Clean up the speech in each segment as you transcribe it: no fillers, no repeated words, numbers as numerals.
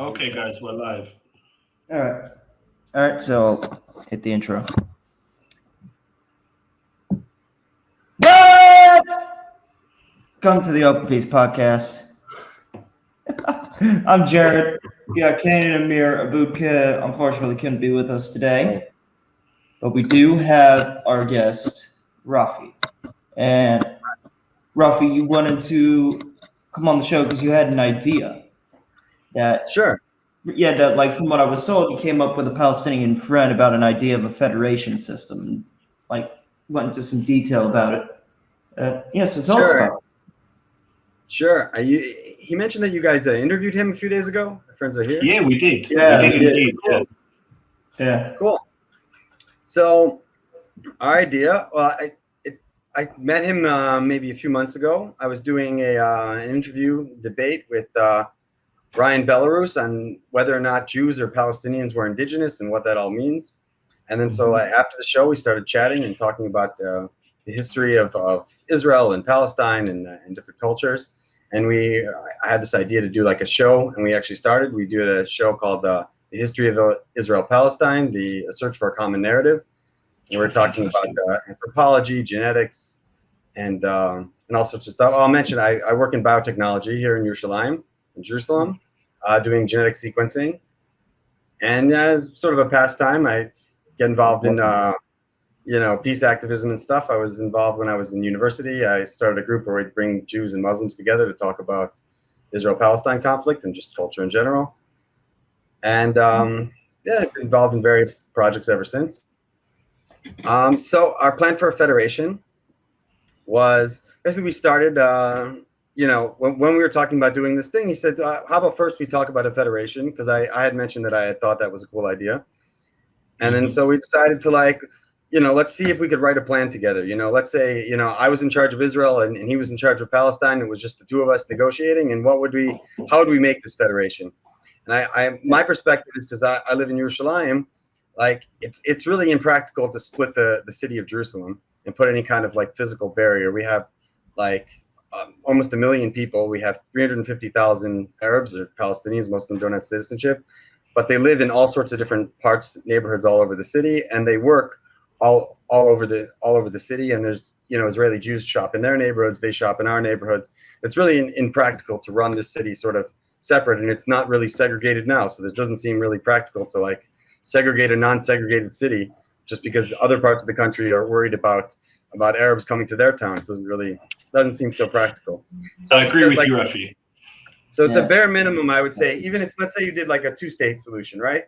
Okay, guys, we're live. All right. So hit the intro. What? Come to the Open Peace Podcast. I'm Jared. Yeah, Kane and Amir Abudka unfortunately couldn't be with us today, but we do have our guest Rafi. And Rafi, you wanted to come on the show because you had an idea that Sure. Yeah, that like from what I was told, you came up with a Palestinian friend about an idea of a federation system, and like went into some detail about it. So tell us about it. Sure. He mentioned that you guys interviewed him a few days ago. My friends are here. Yeah, we did. Yeah, we did indeed. Cool. Yeah. Cool. So our idea, well, I met him maybe a few months ago. I was doing an interview debate with Ryan Belarus on whether or not Jews or Palestinians were indigenous and what that all means. And then so after the show, we started chatting and talking about the history of Israel and Palestine and different cultures. And I had this idea to do like a show, and we actually started. We did a show called The History of Israel-Palestine, A Search for a Common Narrative. And we're talking about anthropology, genetics, and all sorts of stuff. I'll mention I work in biotechnology here in Yerushalayim, in Jerusalem, doing genetic sequencing. And sort of a pastime, I get involved in peace activism and stuff. I was involved when I was in university. I started a group where we'd bring Jews and Muslims together to talk about Israel-Palestine conflict and just culture in general. And I've been involved in various projects ever since. So our plan for a federation was basically we started, when we were talking about doing this thing, he said, how about first we talk about a federation? Because I had mentioned that I had thought that was a cool idea. And then so we decided to let's see if we could write a plan together. Let's say, I was in charge of Israel and he was in charge of Palestine. It was just the two of us negotiating. And how would we make this federation? And my perspective is because I live in Yerushalayim, it's really impractical to split the city of Jerusalem and put any kind of physical barrier. We have almost 1 million people. We have 350,000 Arabs or Palestinians. Most of them don't have citizenship, but they live in all sorts of different neighborhoods all over the city, and they work all over the city. And there's Israeli Jews shop in their neighborhoods, they shop in our neighborhoods. It's really impractical to run this city sort of separate, and it's not really segregated now. So this doesn't seem really practical to segregate a non-segregated city just because other parts of the country are worried about Arabs coming to their town. It doesn't seem so practical. So I agree with you, Rafi. So at the bare minimum, I would say, even if, let's say you did a two-state solution, right?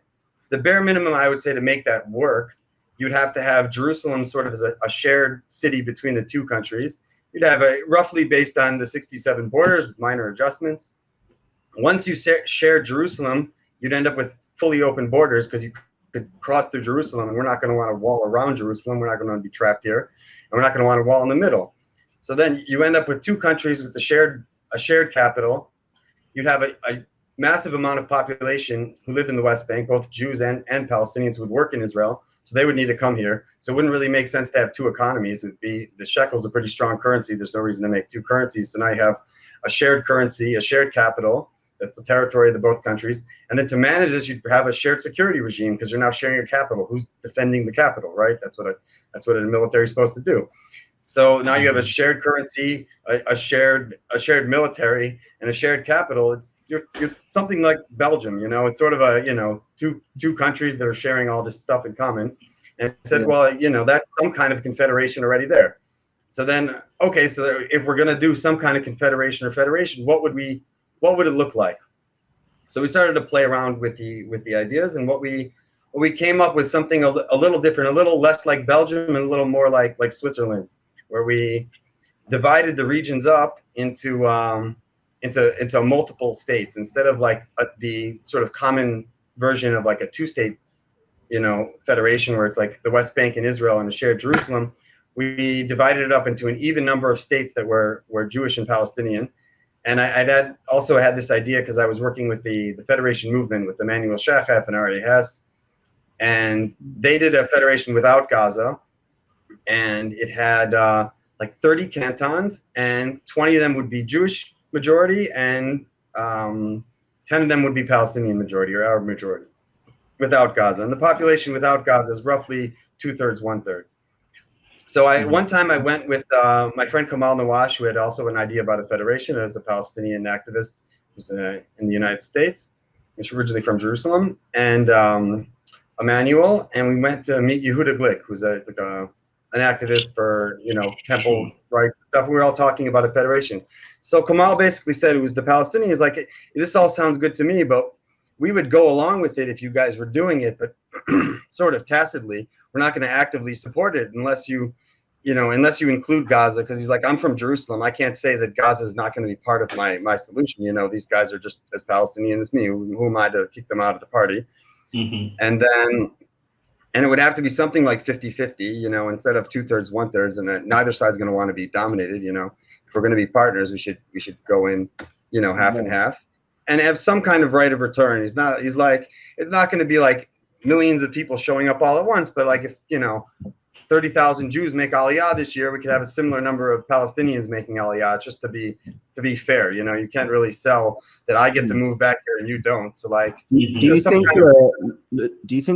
The bare minimum, I would say, to make that work, you'd have to have Jerusalem sort of as a shared city between the two countries. You'd have roughly based on the 67 borders with minor adjustments. Once you share Jerusalem, you'd end up with fully open borders because you could cross through Jerusalem, and we're not going to want a wall around Jerusalem. We're not going to be trapped here, and we're not going to want a wall in the middle. So then you end up with two countries with a shared capital. You'd have a massive amount of population who live in the West Bank, both Jews and Palestinians would work in Israel, so they would need to come here. So it wouldn't really make sense to have two economies. The shekel's a pretty strong currency. There's no reason to make two currencies. So now you have a shared currency, a shared capital. That's the territory of the both countries. And then to manage this, you'd have a shared security regime because you're now sharing your capital. Who's defending the capital, right? That's what a military is supposed to do. So now you have a shared currency, a shared military, and a shared capital. You're something like Belgium, It's sort of two countries that are sharing all this stuff in common. And I said, well, that's some kind of confederation already there. So then, okay, so if we're going to do some kind of confederation or federation, what would it look like? So we started to play around with the ideas, and what we came up with something a little different, a little less like Belgium and a little more like Switzerland, where we divided the regions up into multiple states instead of the sort of common version of a two-state federation where it's the West Bank and Israel and a shared Jerusalem. We divided it up into an even number of states that were Jewish and Palestinian. And I also had this idea because I was working with the Federation movement with Emmanuel Shachef and Aryeh Hess, and they did a federation without Gaza, and it had 30 cantons, and 20 of them would be Jewish majority, and 10 10 of them would be Palestinian majority or Arab majority without Gaza. And the population without Gaza is roughly 2/3, 1/3. So one time I went with my friend Kamal Nawash, who had also an idea about a federation as a Palestinian activist who's in the United States. He's originally from Jerusalem, and Emmanuel, and we went to meet Yehuda Glick, who's an activist for temple rights stuff. We were all talking about a federation. So Kamal basically said it was the Palestinians. Like, this all sounds good to me, but we would go along with it if you guys were doing it, but sort of tacitly. We're not going to actively support it unless you include Gaza, because he's like, I'm from Jerusalem. I can't say that Gaza is not going to be part of my solution. These guys are just as Palestinian as me. Who am I to kick them out of the party? Mm-hmm. And it would have to be something like 50-50, instead of 2/3, 1/3, and neither side's going to want to be dominated. If we're going to be partners, we should go in, half and half, and have some kind of right of return. He's like, it's not going to be like millions of people showing up all at once, but like if 30,000 Jews make Aliyah this year, we could have a similar number of Palestinians making Aliyah, just to be fair. You can't really sell that I get to move back here and you don't. So like, do you think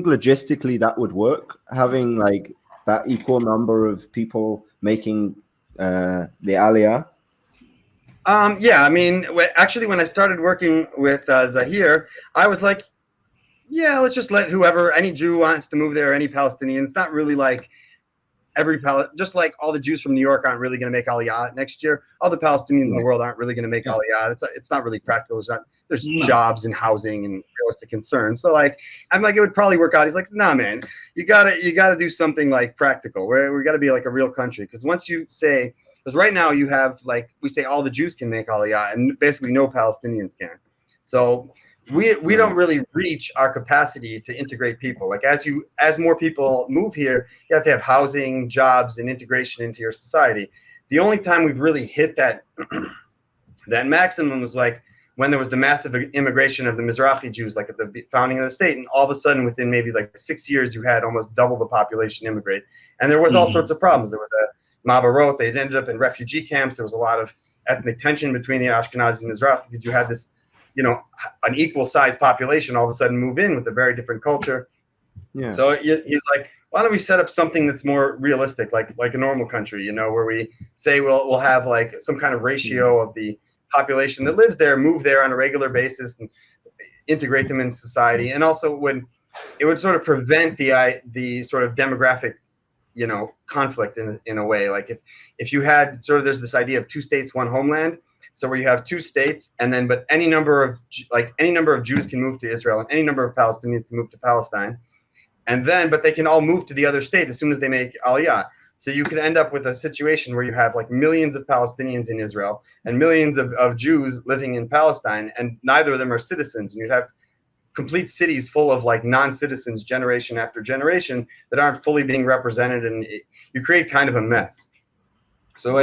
logistically that would work, having like that equal number of people making the Aliyah? Yeah, I mean, actually, when I started working with Zahir, I was like, yeah, let's just let any Jew wants to move there, any Palestinian. It's not really like just like all the Jews from New York aren't really going to make Aliyah next year. All the Palestinians in the world aren't really going to make Aliyah. It's not really practical. There's jobs and housing and realistic concerns. So like, I'm like, it would probably work out. He's like, nah, man, you gotta do something like practical. We got to be like a real country, because once you say, because right now you have, like, we say all the Jews can make Aliyah and basically no Palestinians can. So we don't really reach our capacity to integrate people. Like, as more people move here, you have to have housing, jobs, and integration into your society. The only time we've really hit that that maximum was like when there was the massive immigration of the Mizrahi Jews, like at the founding of the state, and all of a sudden within maybe like 6 years, you had almost double the population immigrate, and there was all sorts of problems. There was a Mabarot. They ended up in refugee camps. There was a lot of ethnic tension between the Ashkenazis and Mizrahi, because you had this, an equal sized population all of a sudden move in with a very different culture. Yeah. So he's like, why don't we set up something that's more realistic, like a normal country, where we say we'll have like some kind of ratio of the population that lives there, move there on a regular basis, and integrate them in society. And also it would sort of prevent the sort of demographic, conflict in a way. Like if you had there's this idea of 2 states, 1 homeland. So where you have 2 states, but any number of Jews can move to Israel, and any number of Palestinians can move to Palestine, but they can all move to the other state as soon as they make Aliyah. So you could end up with a situation where you have like millions of Palestinians in Israel and millions of Jews living in Palestine, and neither of them are citizens, and you'd have complete cities full of like non-citizens generation after generation that aren't fully being represented, and you create kind of a mess. So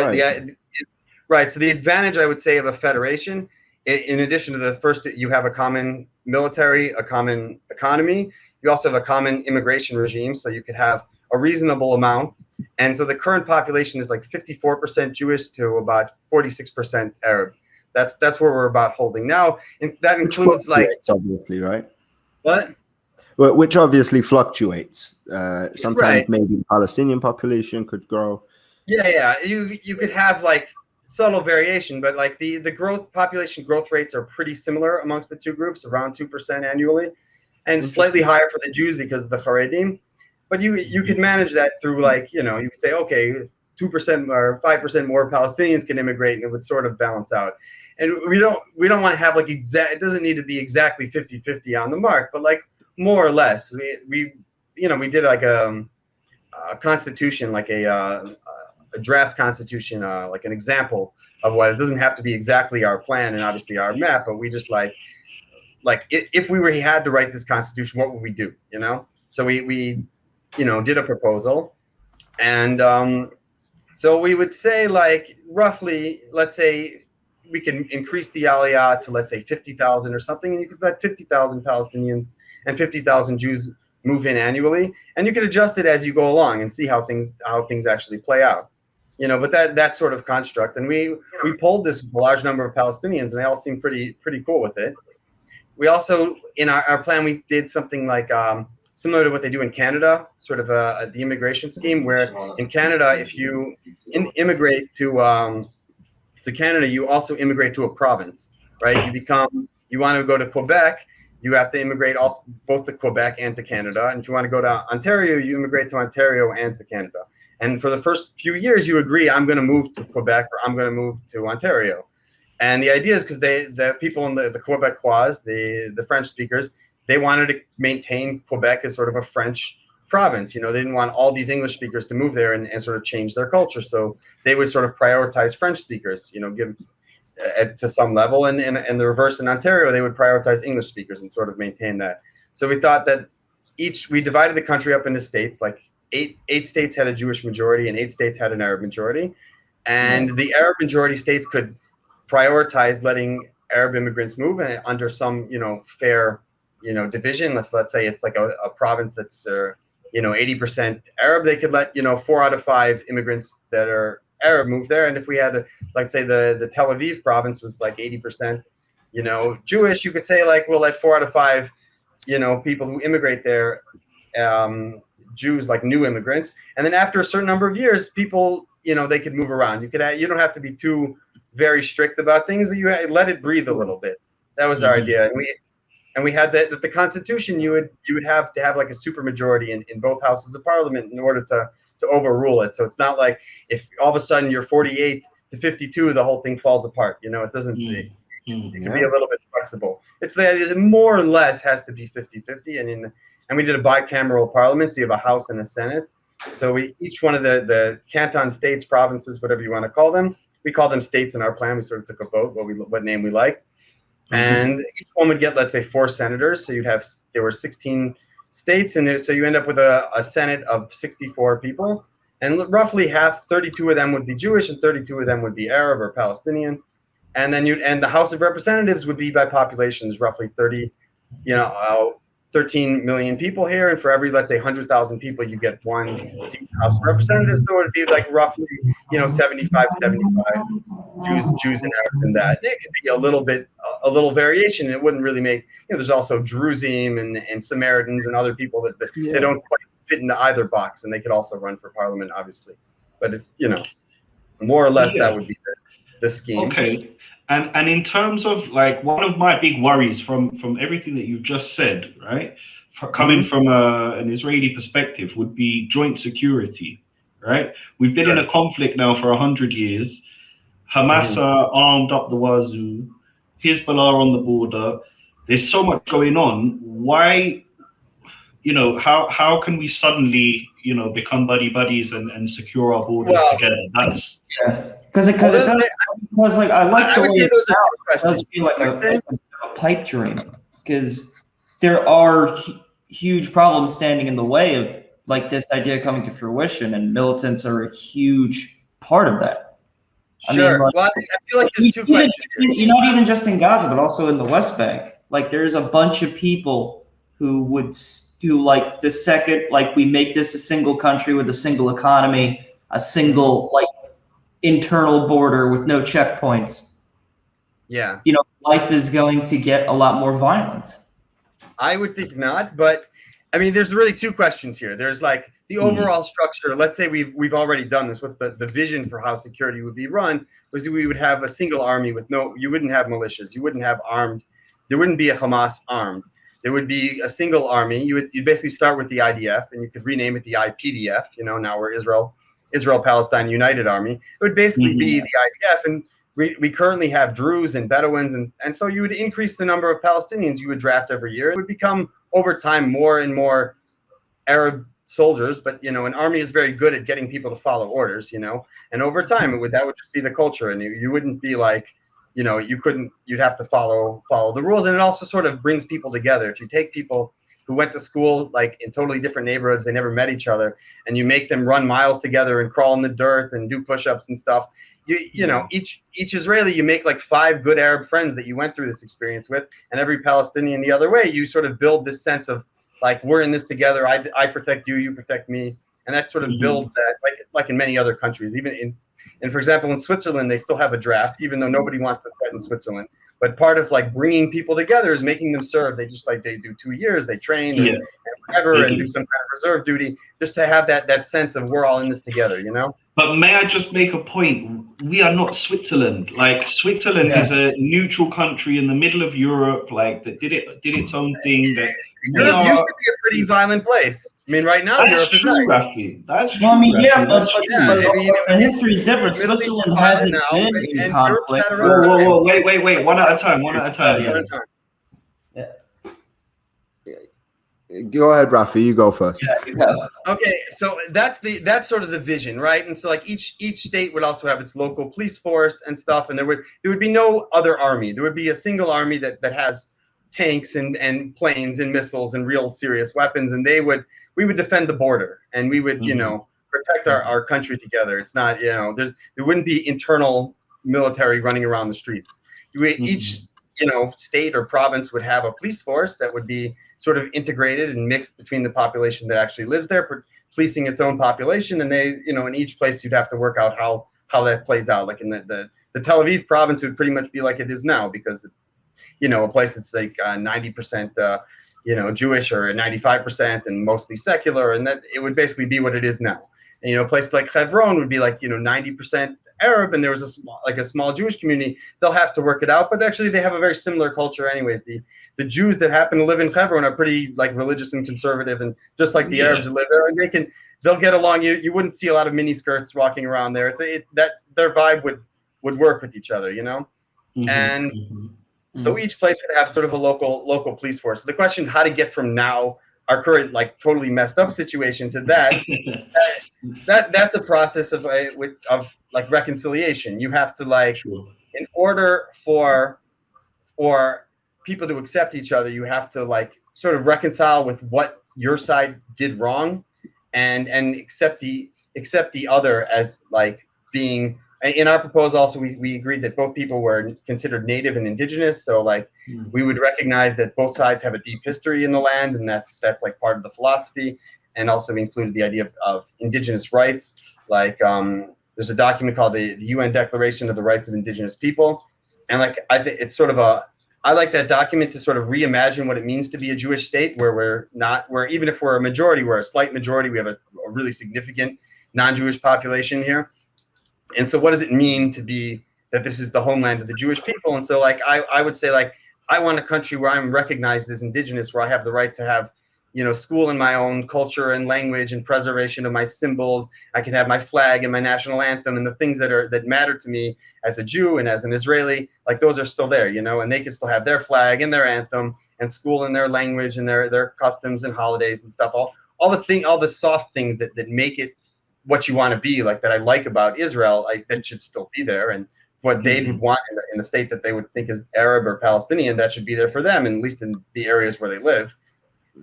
Right. So the advantage, I would say, of a federation, in addition to the first, you have a common military, a common economy. You also have a common immigration regime, so you could have a reasonable amount. And so the current population is like 54% Jewish to about 46% Arab. That's where we're about holding now. And that includes obviously, right? What? Well, which obviously fluctuates. Sometimes right. Maybe the Palestinian population could grow. Yeah. You could have like subtle variation, but like the population growth rates are pretty similar amongst the 2 groups, around 2% annually, and slightly higher for the Jews because of the Haredim. But you could manage that through like, you could say, okay, 2% or 5% more Palestinians can immigrate, and it would sort of balance out. And we don't want to have like it doesn't need to be exactly 50-50 on the mark, but like more or less. We did like a constitution, like a draft constitution, like an example of what it doesn't have to be exactly our plan and obviously our map, but we just like if we had to write this constitution, what would we do? So we did a proposal, and so we would say like roughly, let's say we can increase the Aliyah to, let's say, 50,000 or something, and you could let 50,000 Palestinians and 50,000 Jews move in annually, and you can adjust it as you go along and see how things actually play out. But that sort of construct, and we polled this large number of Palestinians, and they all seem pretty cool with it. we also, in our plan, we did something like similar to what they do in Canada, sort of the immigration scheme, where in Canada, if you immigrate to Canada, you also immigrate to a province, right? You want to go to Quebec, you have to immigrate also both to Quebec and to Canada. And if you want to go to Ontario, you immigrate to Ontario and to Canada. And for the first few years, you agree, I'm going to move to Quebec or I'm going to move to Ontario. And the idea is because the people in the Quebecois, the French speakers, they wanted to maintain Quebec as sort of a French province. You know, they didn't want all these English speakers to move there and sort of change their culture. So they would sort of prioritize French speakers, you know, give to some level. And the reverse in Ontario, they would prioritize English speakers and sort of maintain that. So we thought that we divided the country up into states, like eight states had a Jewish majority and 8 states had an Arab majority. And the Arab majority states could prioritize letting Arab immigrants move and under some, you know, fair, you know, division. Let's say it's like a province that's, you know, 80% Arab, they could let, you know, 4 out of 5 immigrants that are Arab move there. And if we had, like, say the Tel Aviv province was like 80%, you know, Jewish, you could say like, we'll let 4 out of 5, you know, people who immigrate there, Jews, like new immigrants. And then after a certain number of years, people, you know, they could move around. You don't have to be too very strict about things, but you let it breathe a little bit. That was our idea. And we had that the Constitution, you would have to have like a supermajority in both houses of Parliament in order to overrule it. So it's not like if all of a sudden you're 48 to 52, the whole thing falls apart. You know, it doesn't. It can be a little bit flexible. It's that it more or less has to be 50-50. And we did a bicameral Parliament, so you have a House and a Senate. So each one of the canton states, provinces, whatever you want to call them, we call them states in our plan. We sort of took a vote what name we liked. And each one would get, let's say, 4 senators. So there were 16 states, and so you end up with a Senate of 64 people, and roughly 32 of them would be Jewish, and 32 of them would be Arab or Palestinian, and then the House of Representatives would be by populations, roughly 13 million people here, and for every, let's say, 100,000 people, you get 1 seat in the House of Representatives. So it would be like roughly, 75 Jews and Arabs in that. It could be a little variation. It wouldn't really make, there's also Drusim and Samaritans and other people that they don't quite fit into either box, and they could also run for Parliament, obviously. But, more or less that would be the scheme. Okay. And in terms of, like, one of my big worries from everything that you just said, right, coming from an Israeli perspective, would be joint security, right? We've been in a conflict now for 100 years. Hamas are armed up the wazoo. Hezbollah on the border. There's so much going on. Why, how can we suddenly, become buddies and secure our borders together? That's because I like the way it does feel like a pipe dream, because there are huge problems standing in the way of like this idea coming to fruition, and militants are a huge part of that. Sure. I feel like there's 2 questions. Not even just in Gaza, but also in the West Bank. Like, there's a bunch of people who would do, like, the second, like, we make this a single country with a single economy, a single, like, internal border with no checkpoints. Yeah. Life is going to get a lot more violent. I would think not, but I mean, there's really 2 questions here. There's like the overall structure. Let's say we've already done this. What's the vision for how security would be run? Was we would have a single army with you wouldn't have militias, you wouldn't have armed, there wouldn't be a Hamas armed. There would be a single army. You'd basically start with the IDF, and you could rename it the IPDF. Now we're Israel Palestine United Army. It would basically be the IDF, and we currently have Druze and Bedouins, and so you would increase the number of Palestinians you would draft every year. It would become over time more and more Arab soldiers, but an army is very good at getting people to follow orders, and over time that would just be the culture, and you wouldn't be like, you'd have to follow the rules. And it also sort of brings people together. If you take people who went to school like in totally different neighborhoods, they never met each other, and you make them run miles together and crawl in the dirt and do push-ups and stuff, each Israeli, you make like 5 good Arab friends that you went through this experience with, and every Palestinian the other way, you sort of build this sense of like, we're in this together. I protect you, you protect me, and that sort of builds that, like in many other countries, even for example, in Switzerland, they still have a draft, even though nobody wants to threaten Switzerland. But part of like bringing people together is making them serve. They do 2 years, they train and whatever, and do some kind of reserve duty, just to have that sense of we're all in this together, you know? But may I just make a point? We are not Switzerland. Like Switzerland is a neutral country in the middle of Europe, like that did its own thing. That Europe used to be a pretty violent place. I mean, right now Europe is nice. Rafi. That's true. Well, I mean, Rafi. but the history is different. Switzerland hasn't been in conflict. Whoa, wait. One at a time. Go ahead, Rafi. You go first. Okay, so that's sort of the vision, right? And so like each state would also have its local police force and stuff, and there would be no other army. There would be a single army that has tanks and planes and missiles and real serious weapons, and we would defend the border, and we would protect our country together. It's not there wouldn't be internal military running around the streets. Each state or province would have a police force that would be sort of integrated and mixed between the population that actually lives there, policing its own population. And they, in each place you'd have to work out how that plays out. Like in the Tel Aviv province, it would pretty much be like it is now, because it's, a place that's like 90%, Jewish or 95% and mostly secular. And that it would basically be what it is now. And, a place like Hebron would be like, 90% Arab, and there was a small Jewish community. They'll have to work it out, but actually they have a very similar culture anyways. The Jews that happen to live in Hebron are pretty like religious and conservative, and just like the Arabs that live there, and they'll get along. You wouldn't see a lot of mini skirts walking around there. That their vibe would work with each other, and so each place would have sort of a local police force. So the question is how to get from now, our current like totally messed up situation, to that's a process of like reconciliation. You have to in order for people to accept each other, you have to like sort of reconcile with what your side did wrong, and accept the other as like being. In our proposal also, we agreed that both people were considered native and indigenous. So like we would recognize that both sides have a deep history in the land, and that's like part of the philosophy. And also we included the idea of indigenous rights. Like there's a document called the UN Declaration of the Rights of Indigenous People. And like I think it's sort of I like that document to sort of reimagine what it means to be a Jewish state, where even if we're a majority, we're a slight majority, we have a really significant non-Jewish population here. And so what does it mean to be that this is the homeland of the Jewish people? And so like I would say like I want a country where I'm recognized as indigenous, where I have the right to have school in my own culture and language and preservation of my symbols. I can have my flag and my national anthem and the things that matter to me as a Jew and as an Israeli, like those are still there, and they can still have their flag and their anthem and school in their language and their customs and holidays and stuff. All the soft things that make it what you want to be, like that I like about Israel, that should still be there. And what they would want in a state that they would think is Arab or Palestinian, that should be there for them, at least in the areas where they live.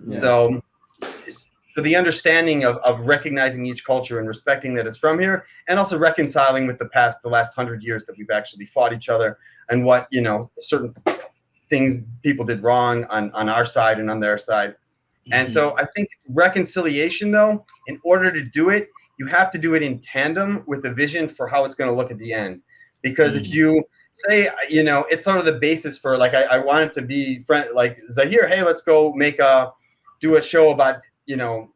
Yeah. So the understanding of recognizing each culture and respecting that it's from here, and also reconciling with the last 100 years that we've actually fought each other, and what certain things people did wrong on our side and on their side. And so I think reconciliation, though, in order to do it, you have to do it in tandem with a vision for how it's going to look at the end. Because if you say, it's sort of the basis for like, I want it to be like Zahir, hey, let's go do a show about,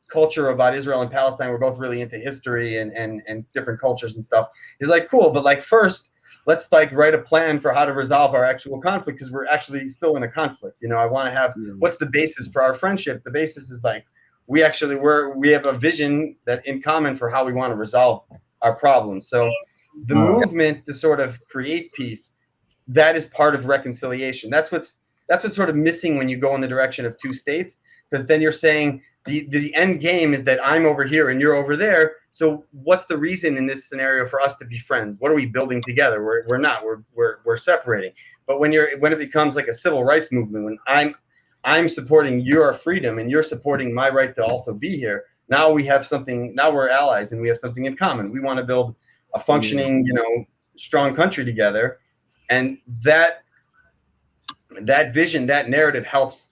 culture about Israel and Palestine. We're both really into history and different cultures and stuff. He's like, cool. But like, first, let's like write a plan for how to resolve our actual conflict, because we're actually still in a conflict. I want to have, what's the basis for our friendship? The basis is like, we have a vision that in common for how we want to resolve our problems. So the movement to sort of create peace, that is part of reconciliation. That's what's sort of missing when you go in the direction of two states, because then you're saying the end game is that I'm over here and you're over there. So what's the reason in this scenario for us to be friends? What are we building together? We're not. We're separating. But when it becomes like a civil rights movement, when I'm supporting your freedom and you're supporting my right to also be here, now we have something. Now we're allies and we have something in common. We want to build a functioning, strong country together, and that vision, that narrative helps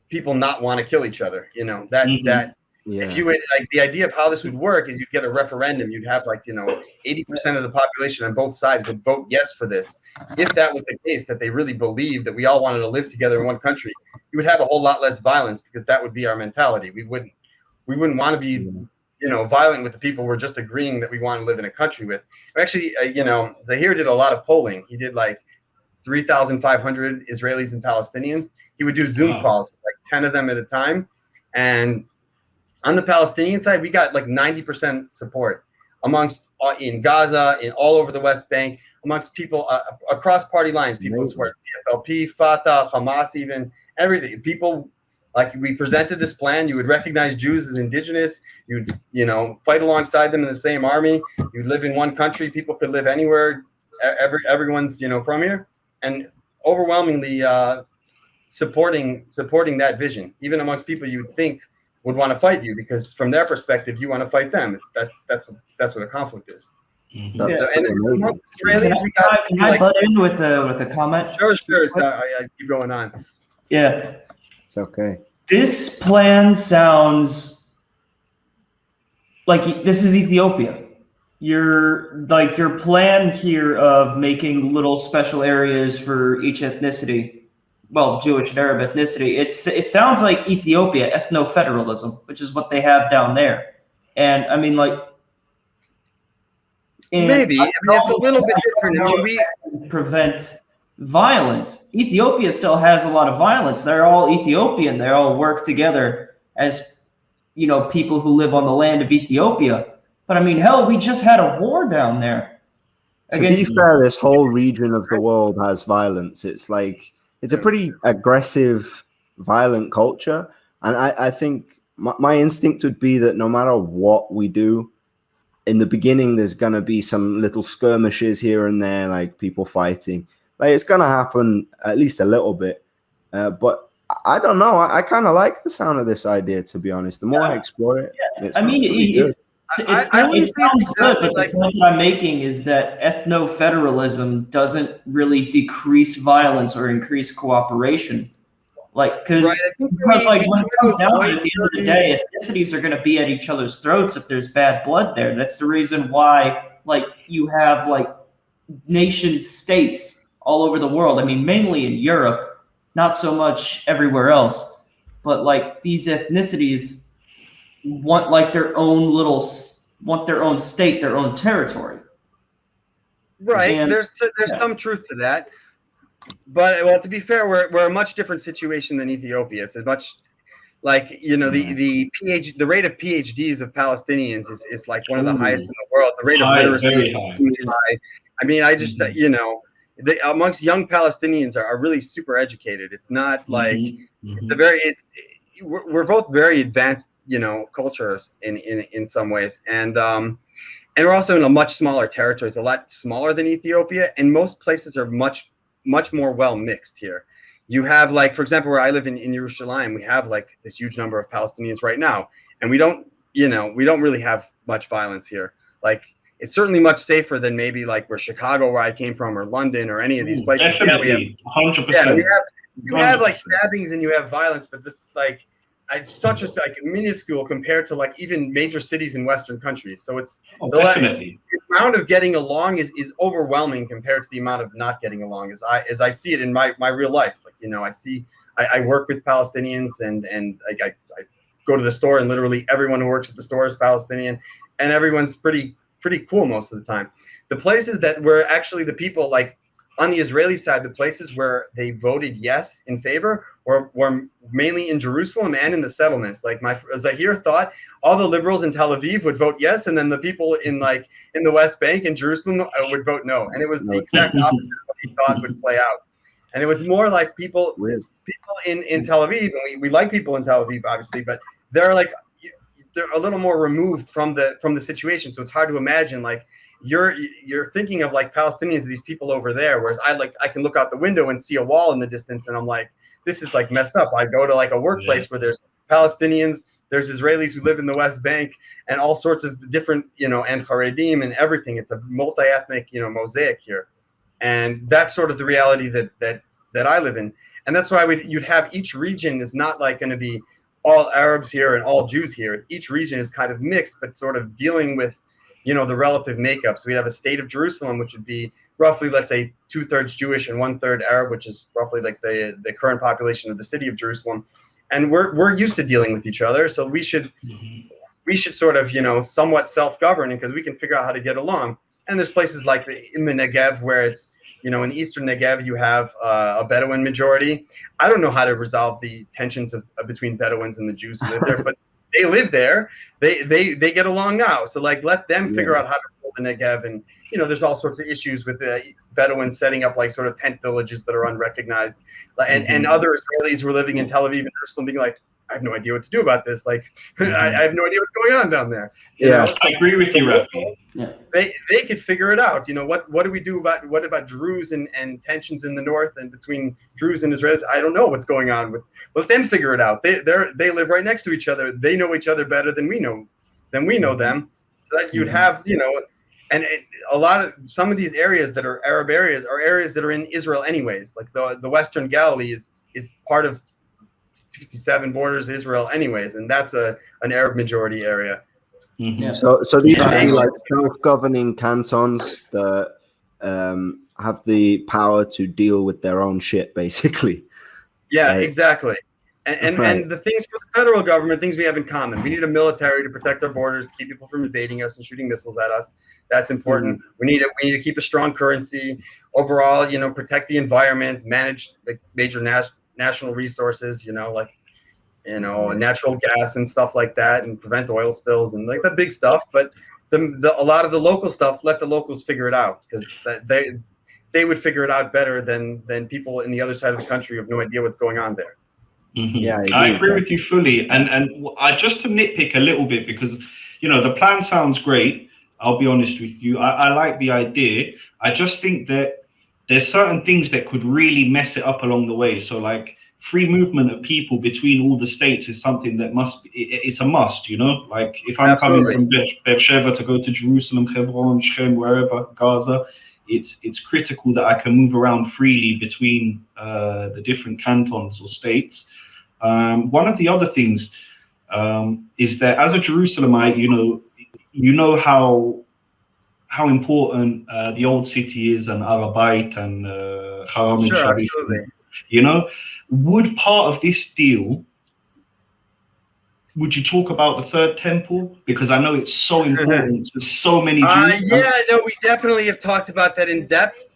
people not want to kill each other. That if you would, like, the idea of how this would work is you'd get a referendum. You'd have, like, 80% of the population on both sides would vote yes for this. If that was the case, that they really believed that we all wanted to live together in one country, you would have a whole lot less violence, because that would be our mentality. We wouldn't want to be, violent with the people we're just agreeing that we want to live in a country with. Actually, Zahir did a lot of polling. He did like 3,500 Israelis and Palestinians. He would do Zoom calls, like 10 of them at a time, and on the Palestinian side, we got like 90% support amongst in Gaza, in all over the West Bank, amongst people across party lines. People support CFLP, Fatah, Hamas, even everything. People, like, we presented this plan. You would recognize Jews as indigenous. You'd fight alongside them in the same army. You'd live in one country. People could live anywhere. Everyone's from here, and overwhelmingly supporting that vision, even amongst people you would think would want to fight you, because from their perspective, you want to fight them. That's what a conflict is. Can I butt in with a comment? Sure. I keep going on. Yeah, it's okay. This plan sounds like this is Ethiopia. Your plan here of making little special areas for each ethnicity. Well, Jewish and Arab ethnicity. It sounds like Ethiopia, ethno-federalism, which is what they have down there. And I mean, like, maybe it's a little bit different. I mean, we prevent violence. Ethiopia still has a lot of violence. They're all Ethiopian. They all work together as people who live on the land of Ethiopia. But I mean, hell, we just had a war down there. To be fair, this whole region of the world has violence. It's a pretty aggressive, violent culture. And I think my instinct would be that no matter what we do, in the beginning, there's going to be some little skirmishes here and there, like people fighting. Like, it's going to happen at least a little bit. But I don't know. I kind of like the sound of this idea, to be honest. The more I explore it, I mean, it sounds good, but the point I'm making is that ethno-federalism doesn't really decrease violence or increase cooperation. Like, because when it comes down to it, at the end of the day, ethnicities are going to be at each other's throats if there's bad blood there. That's the reason why, like, you have like nation states all over the world. I mean, mainly in Europe, not so much everywhere else, but like these ethnicities want like their own state, their own territory. Right. And there's some truth to that. But, well, to be fair, we're a much different situation than Ethiopia. It's as much like, the rate of PhDs of Palestinians is like one of the highest in the world. The rate of literacy is high. I mean, I just, amongst young Palestinians are really super educated. It's not like we're both very advanced, cultures in some ways. And we're also in a much smaller territory. It's a lot smaller than Ethiopia. And most places are much more well mixed here. You have, like, for example, where I live in Jerusalem, we have like this huge number of Palestinians right now, and we don't really have much violence here. Like, it's certainly much safer than maybe like where Chicago, where I came from, or London, or any of these places. Definitely, 100%. Yeah, you have like stabbings and you have violence, but it's like such a minuscule compared to like even major cities in Western countries. So it's definitely the amount of getting along is overwhelming compared to the amount of not getting along, as I see it in my real life. Like, I work with Palestinians, and I go to the store, and literally everyone who works at the store is Palestinian, and everyone's pretty cool most of the time. The places that were actually the people, like on the Israeli side, the places where they voted yes in favor were mainly in Jerusalem and in the settlements. Like, Zahir thought all the liberals in Tel Aviv would vote yes, and then the people in the West Bank in Jerusalem would vote no. And it was the exact opposite of what he thought would play out. And it was more like people in Tel Aviv, and we like people in Tel Aviv, obviously, but they're a little more removed from the situation. So it's hard to imagine, like, you're thinking of like Palestinians, these people over there, whereas I can look out the window and see a wall in the distance, and I'm like, this is like messed up. I go to like a workplace where there's Palestinians, there's Israelis who live in the West Bank, and all sorts of different, and Haredim and everything. It's a multi-ethnic, mosaic here, and that's sort of the reality that I live in. And that's why you'd have each region is not like going to be all Arabs here and all Jews here. Each region is kind of mixed, but sort of dealing with, the relative makeup. So we have a state of Jerusalem, which would be roughly, let's say, 2/3 Jewish and 1/3 Arab, which is roughly like the current population of the city of Jerusalem. And we're used to dealing with each other, so we should sort of, somewhat self-govern, because we can figure out how to get along. And there's places like in the Negev where it's, in the eastern Negev, you have a Bedouin majority. I don't know how to resolve the tensions between Bedouins and the Jews who live there, but they live there. They get along now. So like, let them figure out how to rule the Negev. And there's all sorts of issues with the Bedouins setting up like sort of tent villages that are unrecognized, and other Israelis who are living in Tel Aviv and Jerusalem being like, I have no idea what to do about this. Like, I have no idea what's going on down there. I agree with you, Rafi. Yeah. They could figure it out. What do we do about Druze and tensions in the north and between Druze and Israelis? I don't know what's going on. Let them figure it out. They live right next to each other. They know each other better than we know them. So that you'd have, and some of these areas that are Arab areas are areas that are in Israel anyways. Like the Western Galilee is part of 67 borders Israel anyways, and that's an Arab majority area. Yeah. So these would be like self-governing cantons that have the power to deal with their own shit, basically. Yeah, Right. Exactly. And the things for the federal government, things we have in common. We need a military to protect our borders, to keep people from invading us and shooting missiles at us. That's important. We need to keep a strong currency. Overall, protect the environment, manage like major national resources, natural gas and stuff like that, and prevent oil spills and like the big stuff. But a lot of the local stuff, let the locals figure it out, because they would figure it out better than people in the other side of the country who have no idea what's going on there. Yeah, I agree with you fully. And I just to nitpick a little bit, because the plan sounds great. I'll be honest with you. I like the idea. I just think that there's certain things that could really mess it up along the way. So like, free movement of people between all the states is something that it's a must, like if I'm Absolutely. coming from Beersheba to go to Jerusalem, Hebron, Shem, wherever, Gaza, it's critical that I can move around freely between the different cantons or states. One of the other things is that as a Jerusalemite, you know how important the old city is, and Arabite and Haram and Sure, Sharif. absolutely. Would part of this deal, would you talk about the third temple? Because I know it's so important to so many Jews. We definitely have talked about that in depth.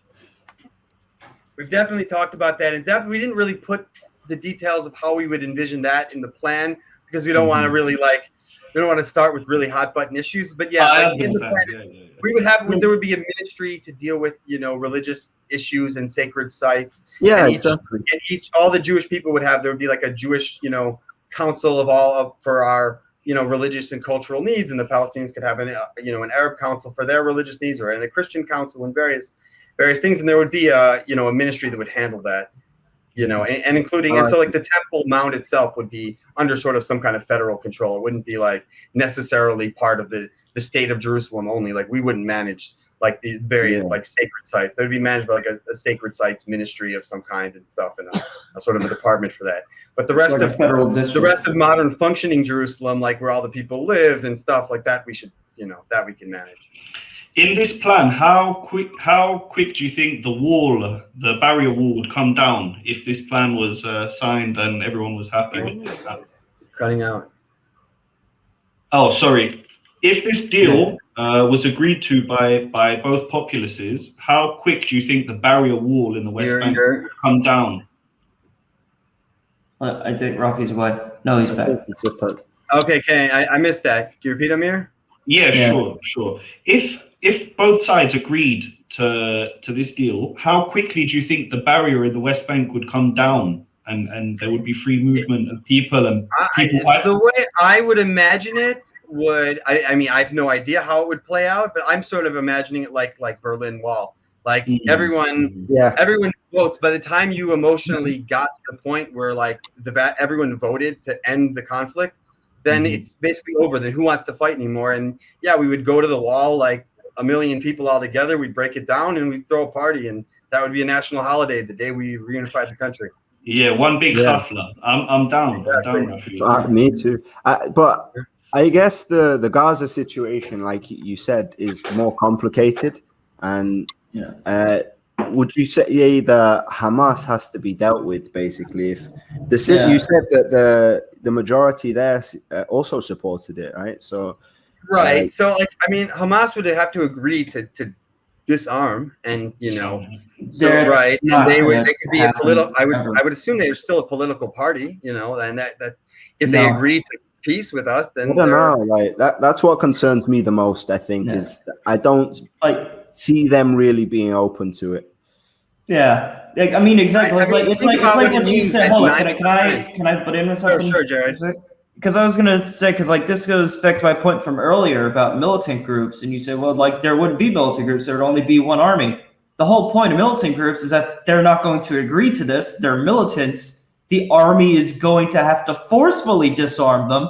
We've definitely talked about that in depth. We didn't really put the details of how we would envision that in the plan, because we don't want to really we don't want to start with really hot button issues. But yeah, in the plan, we would have, there would be a ministry to deal with, religious issues and sacred sites. Yeah, and exactly. all the Jewish people would have, there would be like a Jewish, council for our, religious and cultural needs, and the Palestinians could have an Arab council for their religious needs, or a Christian council, and various things. And there would be a ministry that would handle that, and including, and so like the Temple Mount itself would be under sort of some kind of federal control. It wouldn't be like necessarily part of the state of Jerusalem only. Like we wouldn't manage like the various like sacred sites. They would be managed by like a sacred sites ministry of some kind and stuff, and a sort of a department for that. But the rest of federal district. The rest of modern functioning Jerusalem, like where all the people live and stuff like that, we should, that we can manage. In this plan, how quick do you think the barrier wall would come down if this plan was signed and everyone was happy with it? Cutting out. Oh, sorry. If this deal was agreed to by both populaces, how quick do you think the barrier wall in the West Bank would come down? I think Rafi's away. No, he's back. Okay, I missed that. Can you repeat, Amir? Yeah, sure. If both sides agreed to this deal, how quickly do you think the barrier in the West Bank would come down, and there would be free movement of people and people? The way I would imagine it would, I mean, I have no idea how it would play out, but I'm sort of imagining it like Berlin Wall. Like everyone votes. By the time you emotionally got to the point where like everyone voted to end the conflict, then it's basically over. Then who wants to fight anymore? And yeah, we would go to the wall, like 1 million people all together. We'd break it down and we'd throw a party, and that would be a national holiday the day we reunified the country. Yeah, one big Yeah. shuffler. I'm down. I'm down, Rafi. Me too. But I guess the Gaza situation, like you said, is more complicated. And Yeah. would you say that Hamas has to be dealt with, basically? If Yeah. you said that the majority there also supported it, right? So Right. So, like, I mean, Hamas would have to agree to disarm, and So, so That's right, and not they gonna could be a happen political. ever. I would assume they're still a political party, and that if they No. agree to peace with us, I then don't they're know. Like that's what concerns me the most. I think Yeah. is that I don't Like, see them really being open to it. yeah. Like, I mean, exactly. I mean, It's think like about what what it you means said. at Hold on. 90%. Can I butt in with something? Sure, Jared. Because I was gonna say, because like this goes back to my point from earlier about militant groups, and you said, well, like there wouldn't be militant groups, there would only be one army. The whole point of militant groups is that they're not going to agree to this. They're militants. The army is going to have to forcefully disarm them,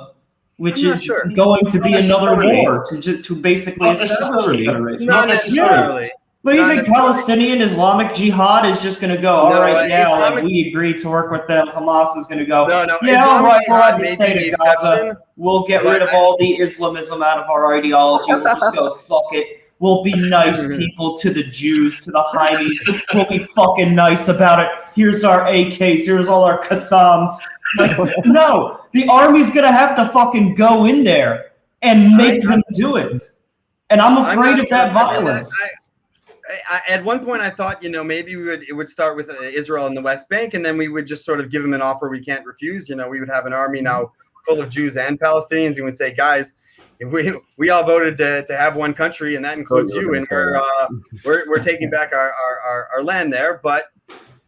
which I'm not is sure. going to be Not another necessarily. war to basically Not establish a necessarily. federation. Not necessarily. necessarily. But you Not think necessarily. Palestinian Islamic Jihad is just going to go, all No, right, yeah, like Islamic- we agreed to work with them. Hamas is going to go, No, yeah, all Islamic right, we'll Jihad have the may be state the of Gaza. exception. We'll get rid of all the Islamism out of our ideology. We'll just go, fuck it. We'll be nice people to the Jews, to the Heimis. We'll be fucking nice about it. Here's our AKs. Here's all our Qassams. Like, no, the army's going to have to fucking go in there and make them do it. And I'm afraid of that violence. At one point, I thought, maybe it would start with Israel and the West Bank, and then we would just sort of give them an offer we can't refuse. We would have an army now full of Jews and Palestinians, and would say, guys, we all voted to have one country, and that includes you, and we're taking back our land there. But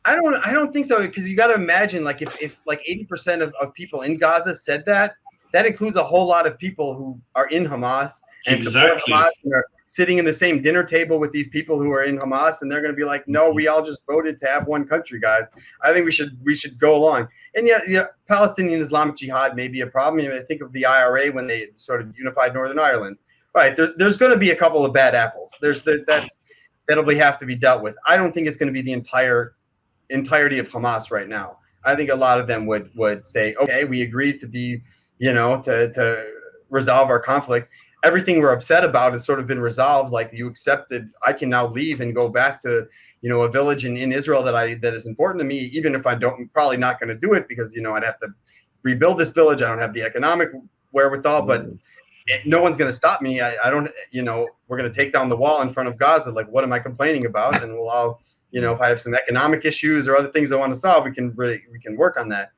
I don't think so, because you got to imagine, like if like 80% of people in Gaza said that includes a whole lot of people who are in Hamas and support Hamas and are sitting in the same dinner table with these people who are in Hamas, and they're going to be like, no, we all just voted to have one country, guys. I think we should go along. And yeah, Palestinian Islamic Jihad may be a problem. I think of the IRA when they sort of unified Northern Ireland. Right, there's going to be a couple of bad apples. That'll have to be dealt with. I don't think it's going to be the entirety of Hamas right now. I think a lot of them would say, okay, we agreed to be, to resolve our conflict. Everything we're upset about has sort of been resolved. Like, you accepted, I can now leave and go back to, a village in Israel that is important to me, even if I'm probably not going to do it because, I'd have to rebuild this village. I don't have the economic wherewithal, but no one's going to stop me. I don't, we're going to take down the wall in front of Gaza. Like, what am I complaining about? And we'll all, if I have some economic issues or other things I want to solve, we can work on that.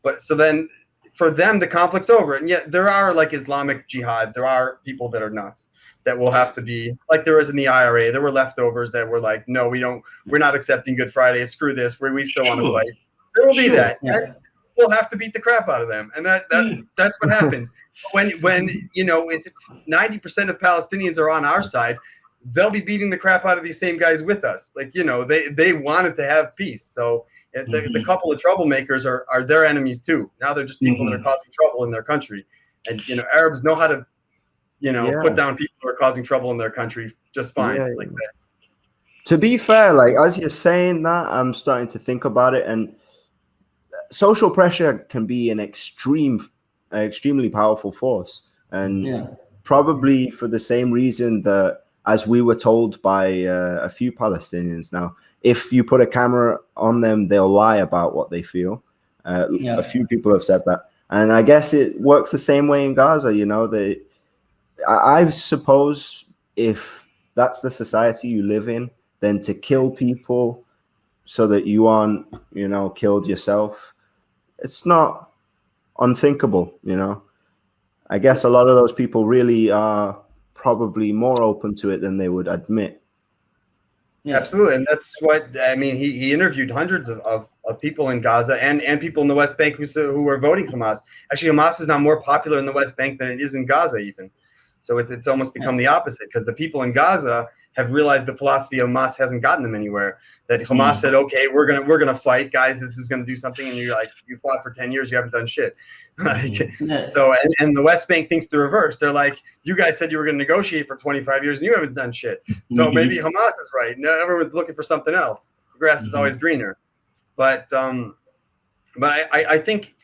But so then, for them, the conflict's over. And yet there are, like, Islamic Jihad. There are people that are nuts that will have to be, like there was in the IRA. There were leftovers that were like, no, we're not accepting Good Friday. Screw this. We still want to fight. There will be that. Yeah. And we'll have to beat the crap out of them. And that's what happens. When if 90% of Palestinians are on our side, they'll be beating the crap out of these same guys with us. Like, they wanted to have peace. So the couple of troublemakers are their enemies too. Now they're just people that are causing trouble in their country. And, Arabs know how to, put down people who are causing trouble in their country just fine. Like that. To be fair, like, as you're saying that, I'm starting to think about it, and social pressure can be an extremely powerful force. And probably for the same reason that, as we were told by a few Palestinians now, if you put a camera on them, they'll lie about what they feel. A few people have said that. And I guess it works the same way in Gaza. I suppose if that's the society you live in, then to kill people so that you aren't, killed yourself, it's not unthinkable, I guess a lot of those people really are probably more open to it than they would admit. Absolutely. And that's what, I mean, he interviewed hundreds of people in Gaza and people in the West Bank who were voting Hamas. Actually, Hamas is now more popular in the West Bank than it is in Gaza even. So it's almost become the opposite, because the people in Gaza have realized the philosophy of Hamas hasn't gotten them anywhere. That Hamas said, okay, we're gonna fight, guys. This is gonna do something, and you're like, you fought for 10 years, you haven't done shit. So and the West Bank thinks the reverse. They're like, you guys said you were gonna negotiate for 25 years, and you haven't done shit. So maybe Hamas is right. No, everyone's looking for something else. The grass is always greener. But But I think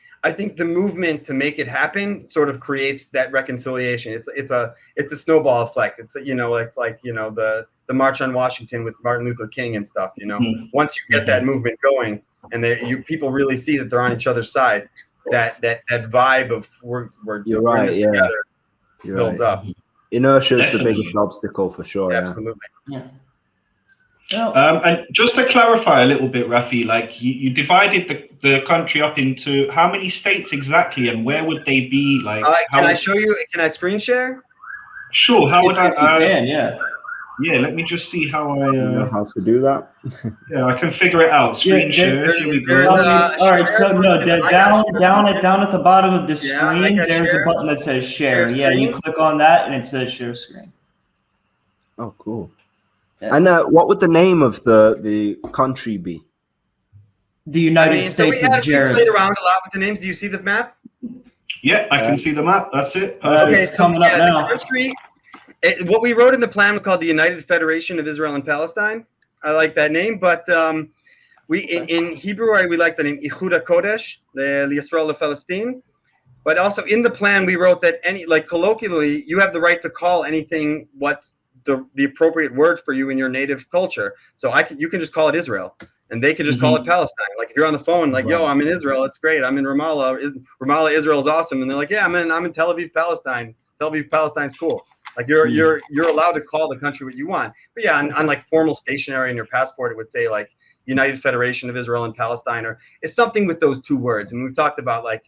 the movement to make it happen sort of creates that reconciliation. It's a snowball effect. It's it's like the March on Washington with Martin Luther King and stuff. Once you get that movement going, and people really see that they're on each other's side, that vibe of we're doing this together builds up. Inertia is the biggest obstacle for sure. Absolutely. Yeah. And just to clarify a little bit, Rafi, like you divided the country up into how many states exactly, and where would they be? Like, can I show you? Can I screen share? Sure. How would I? Yeah. Yeah. Let me just see how I. Know how to do that? Yeah, I can figure it out. Screen share. Here we go. All right. So no, down at the bottom of the screen, there's a button that says share. Yeah, you click on that, and it says share screen. Oh, cool. Yeah. And what would the name of the country be? The United States of Jared. We played around a lot with the names. Do you see the map? Yeah, I can see the map. That's it. Okay, it's coming up now. The country, what we wrote in the plan was called the United Federation of Israel and Palestine. I like that name, but in Hebrew we like the name Ichud HaKodesh, the Yisrael Palestine. But also in the plan we wrote that colloquially you have the right to call anything what's the appropriate word for you in your native culture. So you can just call it Israel, and they can just call it Palestine. Like if you're on the phone, like, yo, I'm in Israel, it's great. I'm in Ramallah. Ramallah, Israel is awesome. And they're like, yeah, I'm in Tel Aviv, Palestine. Tel Aviv, Palestine's cool. Like you're allowed to call the country what you want. But yeah, on like formal stationery in your passport, it would say like United Federation of Israel and Palestine, or it's something with those two words. And we've talked about like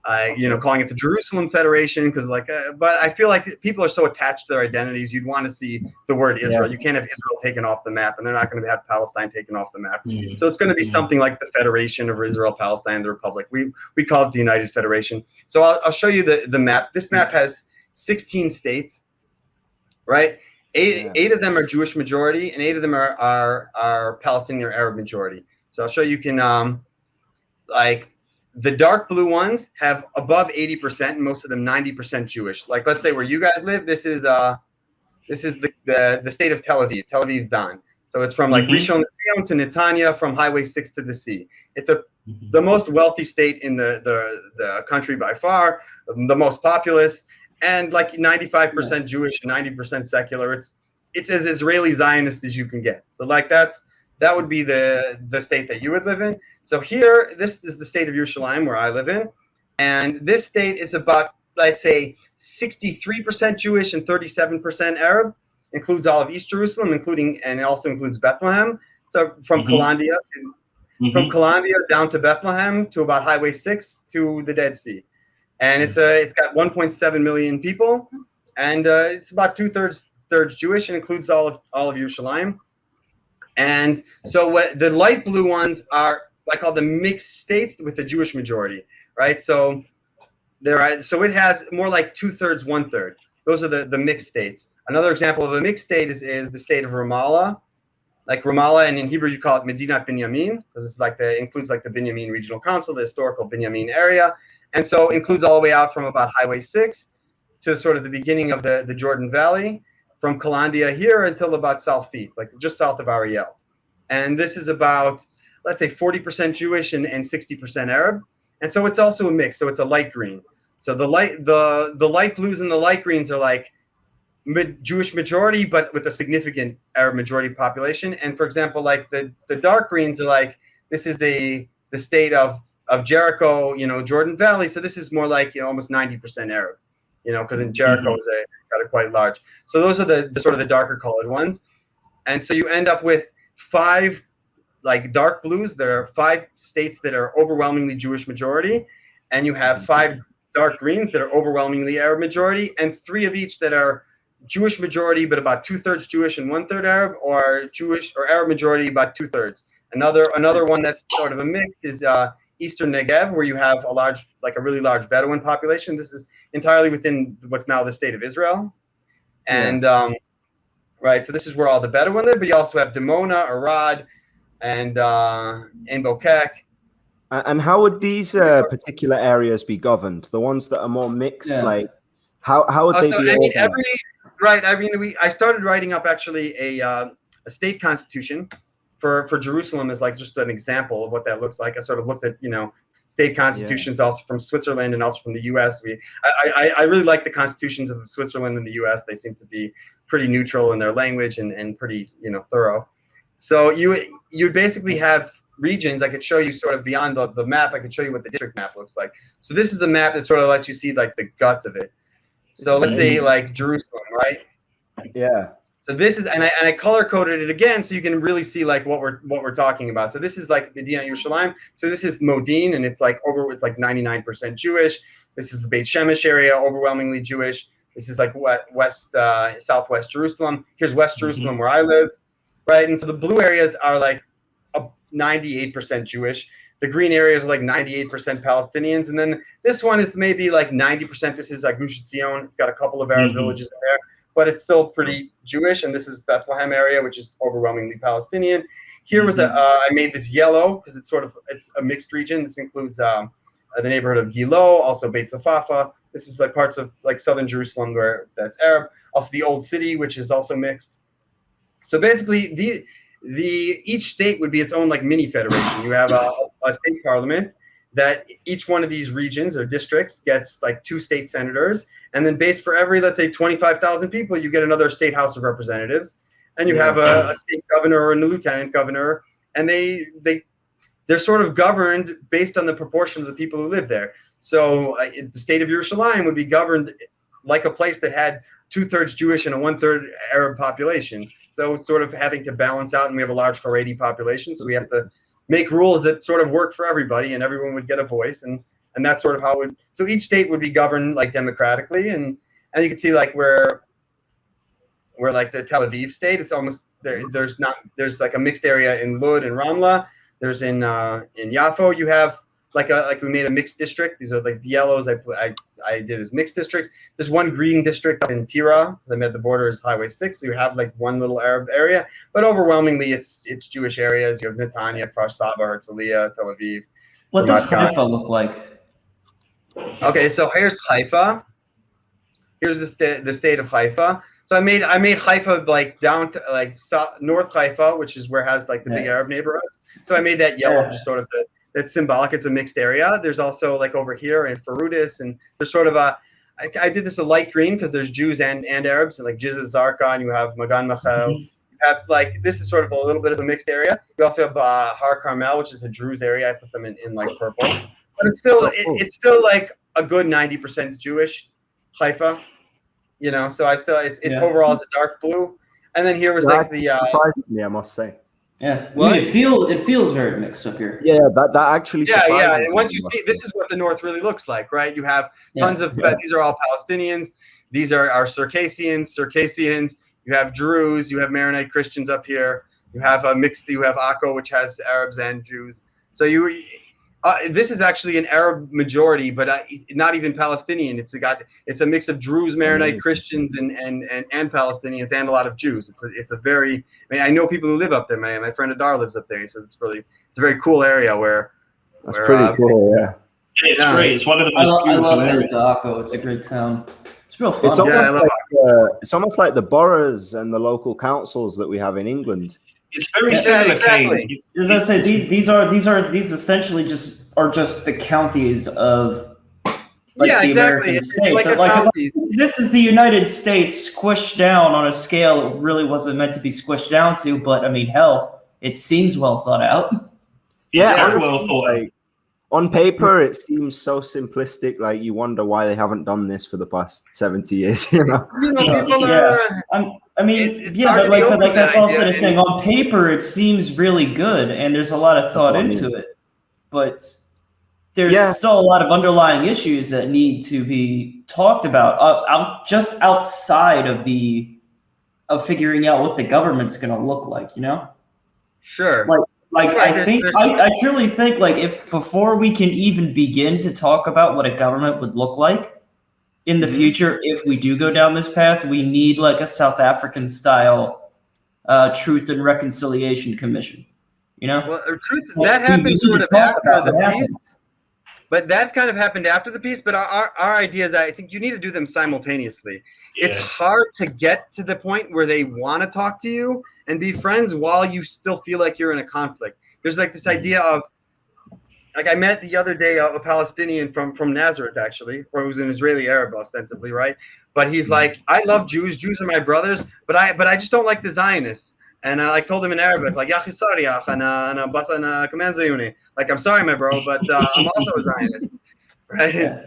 calling it the Jerusalem Federation because but I feel like people are so attached to their identities. You'd want to see the word Israel. You can't have Israel taken off the map, and they're not going to have Palestine taken off the map. So it's going to be something like the Federation of Israel, Palestine, the Republic. We call it the United Federation. So I'll show you the map. This map has 16 states, right? Eight of them are Jewish majority, and 8 of them are Palestinian or Arab majority. So I'll show you can the dark blue ones have above 80%, and most of them 90% Jewish. Like let's say where you guys live, this is the state of Tel Aviv Dan. So it's from like Rishon LeZion to Netanya, from Highway 6 to the sea. It's the most wealthy state in the country by far, the most populous, and like 95% Jewish, 90% secular. It's as Israeli Zionist as you can get. So like that would be the state that you would live in. So here, this is the state of Yerushalayim where I live in, and this state is about, let's say, 63% Jewish and 37% Arab. Includes all of East Jerusalem, and it also includes Bethlehem. So from Calandia down to Bethlehem to about Highway 6 to the Dead Sea, and it's got 1.7 million people, and it's about two-thirds Jewish, and includes all of Yerushalayim. And so what the light blue ones are, I call the mixed states with the Jewish majority, right? So it has more like 2/3, 1/3. Those are the mixed states. Another example of a mixed state is the state of Ramallah. Like Ramallah, and in Hebrew you call it Medinat Binyamin, because it's includes like the Binyamin Regional Council, the historical Binyamin area, and so includes all the way out from about Highway 6 to sort of the beginning of the Jordan Valley, from Calandia here until about Salfit, like just south of Ariel. And this is about, let's say, 40% Jewish and 60% Arab. And so it's also a mix. So it's a light green. So the light blues and the light greens are like Jewish majority, but with a significant Arab majority population. And for example, like the dark greens are like, this is the state of Jericho, Jordan Valley. So this is more like, almost 90% Arab, because in Jericho is got quite large. So those are the sort of the darker colored ones. And so you end up with 5 like dark blues. There are 5 states that are overwhelmingly Jewish majority, and you have 5 dark greens that are overwhelmingly Arab majority, and 3 of each that are Jewish majority but about 2/3 Jewish and 1/3 Arab, or Jewish or Arab majority about 2/3. Another one that's sort of a mix is Eastern Negev, where you have a really large Bedouin population. This is entirely within what's now the state of Israel, and right. So this is where all the Bedouin live, but you also have Dimona, Arad, and Bokek. And how would these particular areas be governed? The ones that are more mixed, like how would they be? I started writing up actually a state constitution for Jerusalem as like just an example of what that looks like. I sort of looked at state constitutions, also from Switzerland and also from the U.S. I really like the constitutions of Switzerland and the U.S. They seem to be pretty neutral in their language and pretty, thorough. So you basically have regions. I could show you sort of beyond the map. I could show you what the district map looks like. So this is a map that sort of lets you see like the guts of it. So let's say like Jerusalem, right? Yeah. So this is, and I color coded it again so you can really see like what we're talking about. So this is like Medina Yerushalayim. So this is Modin, and it's like it's like 99% Jewish. This is the Beit Shemesh area, overwhelmingly Jewish. This is like southwest Jerusalem. Here's West Jerusalem where I live, right? And so the blue areas are like 98% Jewish. The green areas are like 98% Palestinians, and then this one is maybe like 90%. This is like Gush Etzion. It's got a couple of Arab villages in there, but it's still pretty Jewish. And this is Bethlehem area, which is overwhelmingly Palestinian. Here was I made this yellow because it's a mixed region. This includes the neighborhood of Gilo, also Beit Zafafa. This is like parts of like southern Jerusalem where that's Arab. Also the old city, which is also mixed. So basically, each state would be its own like mini federation. You have a state parliament that each one of these regions or districts gets like 2 state senators, and then based for every, let's say, 25,000 people, you get another state House of Representatives, and you have a state governor and a lieutenant governor, and they're sort of governed based on the proportion of the people who live there. So the state of Yerushalayim would be governed like a place that had 2/3 Jewish and a 1/3 Arab population. So it's sort of having to balance out, and we have a large Haredi population, so we have to make rules that sort of work for everybody, and everyone would get a voice, and that's sort of how it would. So each state would be governed like democratically, and you can see like where like the Tel Aviv state, it's almost there's like a mixed area in Lud and Ramla. There's in Yafo, you have like we made a mixed district. These are like the yellows I did as mixed districts. There's one green district up in Tira, because I made the border as Highway 6. So you have like one little Arab area, but overwhelmingly it's Jewish areas. You have Netanya, Kfar Saba, Herzliya, Tel Aviv. What does Haifa look like? Okay, so here's Haifa. Here's the state of Haifa. So I made Haifa like down to like North Haifa, which is where it has like the big Arab neighborhoods. So I made that yellow, just sort of it's symbolic. It's a mixed area. There's also like over here in Farudis, and there's sort of I did this a light green because there's Jews and Arabs, and like Jiz Zarqa, and you have Magan Machel. You have like, this is sort of a little bit of a mixed area. You also have Har Carmel, which is a Druze area. I put them in like purple, but it's still like a good 90% Jewish Haifa, So it's overall it's a dark blue, and then here was like the surprised me, I must say. Yeah, I mean, it feels very mixed up here. Yeah, that actually. Yeah. And once you see, this is what the North really looks like, right? You have tons of. These are all Palestinians. These are Circassians. You have Druze. You have Maronite Christians up here. You have a mixed. You have Akko, which has Arabs and Jews. So this is actually an Arab majority, but not even Palestinian. It's a mix of Druze, Maronite Christians, and Palestinians, and a lot of Jews. It's a very. I mean, I know people who live up there. My friend Adar lives up there. He says it's a very cool area where. That's pretty cool. Yeah. It's great. It's one of the most I love areas. Akko. It's a great town. It's real fun. It's almost like the boroughs and the local councils that we have in England. It's very similar. Exactly. As I said, these essentially are just the counties of the American states. This is the United States squished down on a scale it really wasn't meant to be squished down to. But I mean, hell, it seems well thought out. Yeah, very well thought out. On paper, it seems so simplistic. Like you wonder why they haven't done this for the past 70 years. People but that's also the thing. On paper, it seems really good, and there's a lot of thought into it. But there's still a lot of underlying issues that need to be talked about, just outside of figuring out what the government's going to look like. Sure. I truly think if before we can even begin to talk about what a government would look like in the future, if we do go down this path, we need like a South African style Truth and Reconciliation Commission. Well, that happened sort of after the peace, but that kind of happened after the peace. But our idea is I think you need to do them simultaneously. Yeah. It's hard to get to the point where they want to talk to you and be friends while you still feel like you're in a conflict. There's like this idea of like I met the other day a Palestinian from Nazareth, actually, or who's an Israeli Arab ostensibly, right? But he's like, I love Jews. Jews are my brothers, but I just don't like the Zionists. And I like told him in Arabic, like, "Ya sorry, like, I'm sorry, my bro, but I'm also a Zionist, right? Yeah.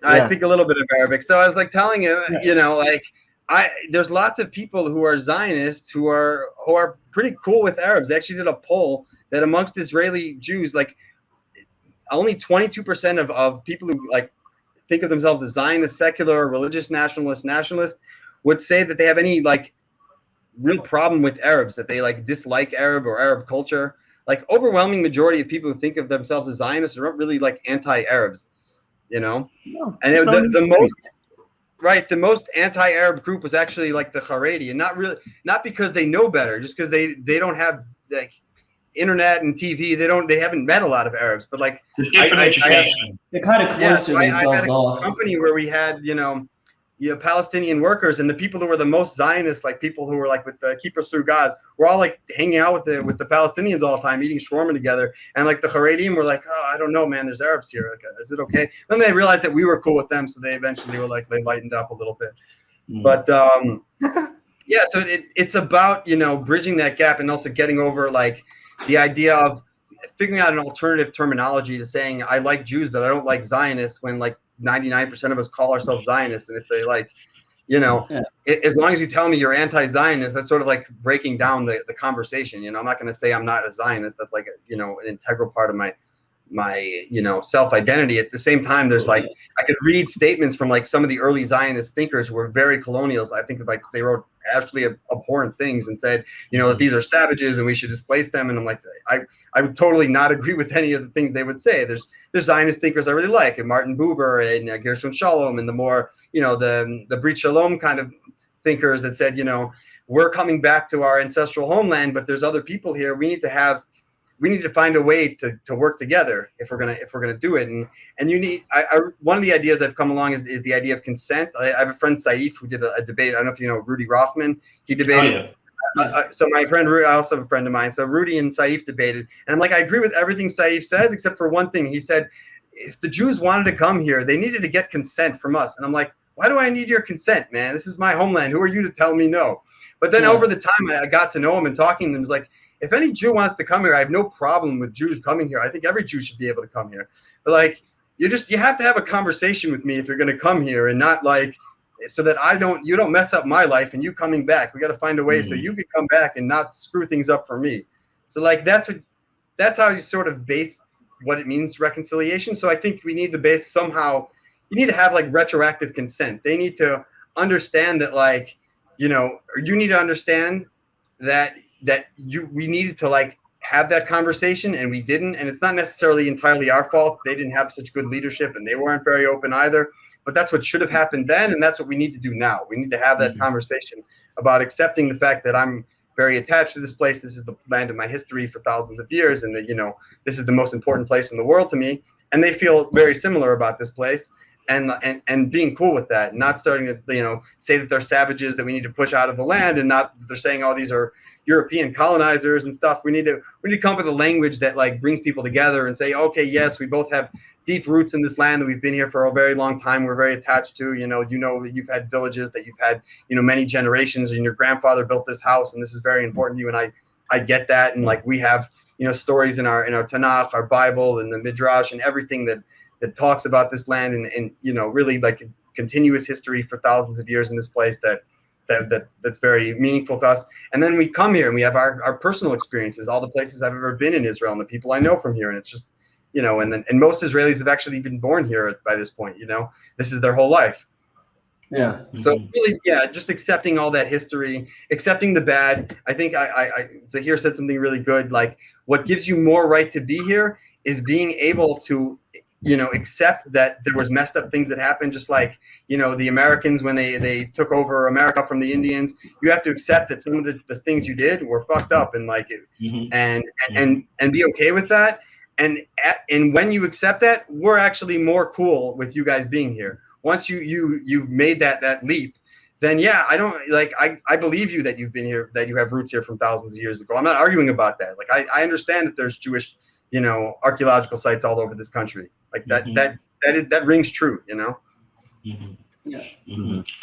I Yeah. speak a little bit of Arabic, so I was like telling him, you know, like there's lots of people who are Zionists who are pretty cool with Arabs. They actually did a poll that amongst Israeli Jews, like only 22% of people who like think of themselves as Zionist, secular, or religious nationalist would say that they have any like real problem with Arabs, that they like dislike Arab or Arab culture. Like overwhelming majority of people who think of themselves as Zionists are really like anti-Arabs, you know. No, And it's not the most anti-Arab group was actually like the Haredi, and not because they know better, just because they don't have like internet and TV. They haven't met a lot of Arabs, but like It's a different education. They kind of cloister I themselves had a off. company where we had Palestinian workers, and the people who were the most Zionist, like people who were like with the Keeper Surgas, were all like hanging out with the Palestinians all the time, eating shawarma together. And like the Haredim were like, oh, I don't know, man, there's Arabs here. Like, is it okay? Then they realized that we were cool with them, so they eventually were like, they lightened up a little bit. But yeah, so it's about bridging that gap and also getting over like the idea of figuring out an alternative terminology to saying I like Jews, but I don't like Zionists, when like 99% of us call ourselves Zionists. And if they like, as long as you tell me you're anti-Zionist, that's sort of like breaking down the conversation. I'm not going to say I'm not a Zionist. That's like, an integral part of my self-identity. At the same time, there's like, I could read statements from like some of the early Zionist thinkers who were very colonials. I think like they wrote absolutely abhorrent things and said, that these are savages and we should displace them. And I'm like, I would totally not agree with any of the things they would say. There's Zionist thinkers I really like, and Martin Buber and Gershon Shalom, and the more, the Brit Shalom kind of thinkers that said, we're coming back to our ancestral homeland, but there's other people here. We need to find a way to work together if we're gonna do it. And you need one of the ideas I've come along is the idea of consent. I have a friend Saif who did a debate. I don't know if you know Rudy Rothman. He debated. So my friend Rudy, I also have a friend of mine. So Rudy and Saif debated, and I'm like, I agree with everything Saif says except for one thing. He said, if the Jews wanted to come here, they needed to get consent from us. And I'm like, why do I need your consent, man? This is my homeland. Who are you to tell me no? But then over the time I got to know him and talking to him, was like, if any Jew wants to come here, I have no problem with Jews coming here. I think every Jew should be able to come here. But like, you have to have a conversation with me if you're going to come here, and not like, so that you don't mess up my life and you coming back. We got to find a way so you can come back and not screw things up for me. So like, that's how you sort of base what it means reconciliation. So I think we need to base somehow, you need to have like retroactive consent. They need to understand that like, you need to understand that we needed to like have that conversation and we didn't, and it's not necessarily entirely our fault. They didn't have such good leadership and they weren't very open either, but that's what should have happened then, and that's what we need to do now. We need to have that conversation about accepting the fact that I'm very attached to this place. This is the land of my history for thousands of years, and that this is the most important place in the world to me, and they feel very similar about this place. And being cool with that, not starting to say that they're savages that we need to push out of the land, and not that they're saying, oh, these are European colonizers and stuff. We need to come up with a language that like brings people together and say, okay, yes, we both have deep roots in this land that we've been here for a very long time. We're very attached to. That you've had villages that you've had many generations, and your grandfather built this house, and this is very important to you. And I get that. And like we have stories in our Tanakh, our Bible, and the Midrash, and everything that talks about this land, and really like continuous history for thousands of years in this place that's very meaningful to us. And then we come here and we have our personal experiences, all the places I've ever been in Israel and the people I know from here, and it's just and most Israelis have actually been born here by this point. This is their whole life. Yeah. So really, just accepting all that history, accepting the bad. I think Zahir said something really good. Like, what gives you more right to be here is being able to accept that there was messed up things that happened, just like the Americans when they took over America from the Indians. You have to accept that some of the things you did were fucked up, and like and be okay with that. And when you accept that, we're actually more cool with you guys being here. Once you've made that leap, then I believe you that you've been here, that you have roots here from thousands of years ago. I'm not arguing about that. Like I understand that there's Jewish archaeological sites all over this country. Like that rings true, Mhm. Yeah.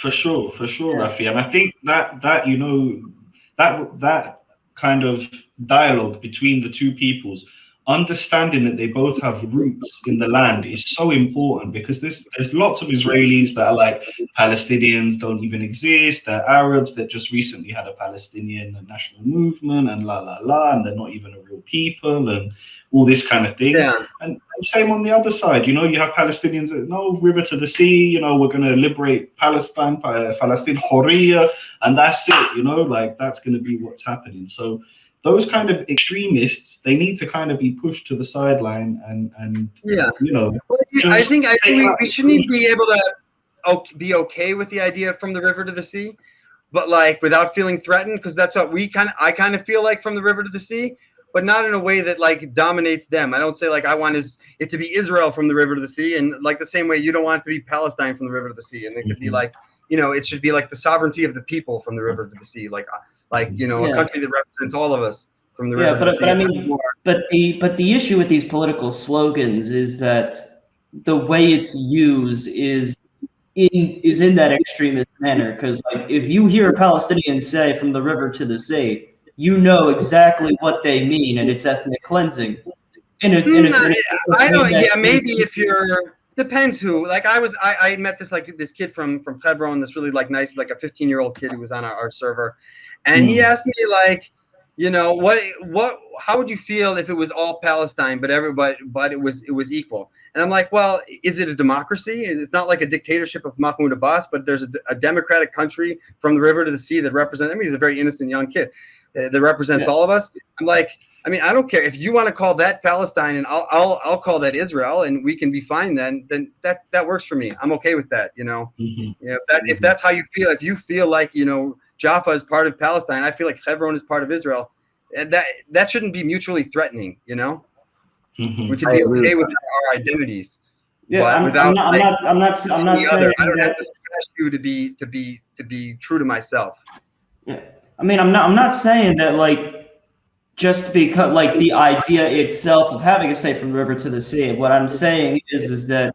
For sure, Yeah. Rafi. And I think that that kind of dialogue between the two peoples, understanding that they both have roots in the land, is so important, because there's lots of Israelis that are like, Palestinians don't even exist. They're Arabs that just recently had a Palestinian national movement and and they're not even a real people and all this kind of thing. Yeah. And same on the other side, you have Palestinians that, no, river to the sea, we're going to liberate Palestine, Palestine, Horia, and that's it, like that's going to be what's happening. So those kind of extremists, they need to kind of be pushed to the sideline and Yeah. Well, I think we shouldn't be able to be okay with the idea from the river to the sea, but like without feeling threatened, because that's what I kind of feel like from the river to the sea, but not in a way that like dominates them. I don't say like I want it to be Israel from the river to the sea, and like the same way you don't want it to be Palestine from the river to the sea, and it could be like, it should be like the sovereignty of the people from the river to the sea, like a country that represents all of us from the river to the sea. But I mean, but the issue with these political slogans is that the way it's used is in that extremist manner. Because like if you hear a Palestinian say "from the river to the sea," you know exactly what they mean, and it's ethnic cleansing. I don't. Yeah, maybe if you're depends who. Like I met this kid from Hebron, this really like nice, like a 15-year-old kid who was on our server, and he asked me like, how would you feel if it was all Palestine, but it was equal? And I'm like, well, is it a democracy? It's not like a dictatorship of Mahmoud Abbas, but there's a democratic country from the river to the sea that represents. I mean, he's a very innocent young kid that represents all of us. I'm like, I mean, I don't care if you want to call that Palestine, and I'll call that Israel, and we can be fine. Then that works for me. I'm okay with that. If that's how you feel, if you feel like Jaffa is part of Palestine, I feel like Hebron is part of Israel. And that shouldn't be mutually threatening. We can be okay with our identities. Yeah, I'm not saying I don't have to ask you to be true to myself. Yeah, I mean, I'm not saying that like just because like the idea itself of having a say from the river to the sea. What I'm saying is that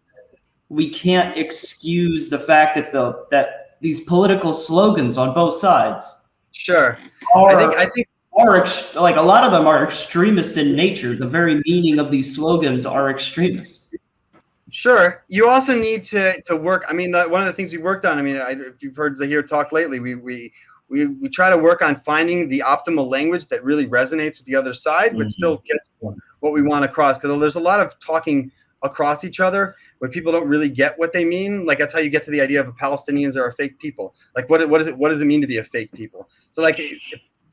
we can't excuse the fact that these political slogans on both sides. Sure. I think like a lot of them are extremist in nature. The very meaning of these slogans are extremist. Sure. You also need to work. I mean, one of the things we worked on. I mean, if you've heard Zahir talk lately, we try to work on finding the optimal language that really resonates with the other side, but still gets what we want across. Because there's a lot of talking across each other where people don't really get what they mean. Like that's how you get to the idea of Palestinians are a fake people. Like what does it mean to be a fake people? So like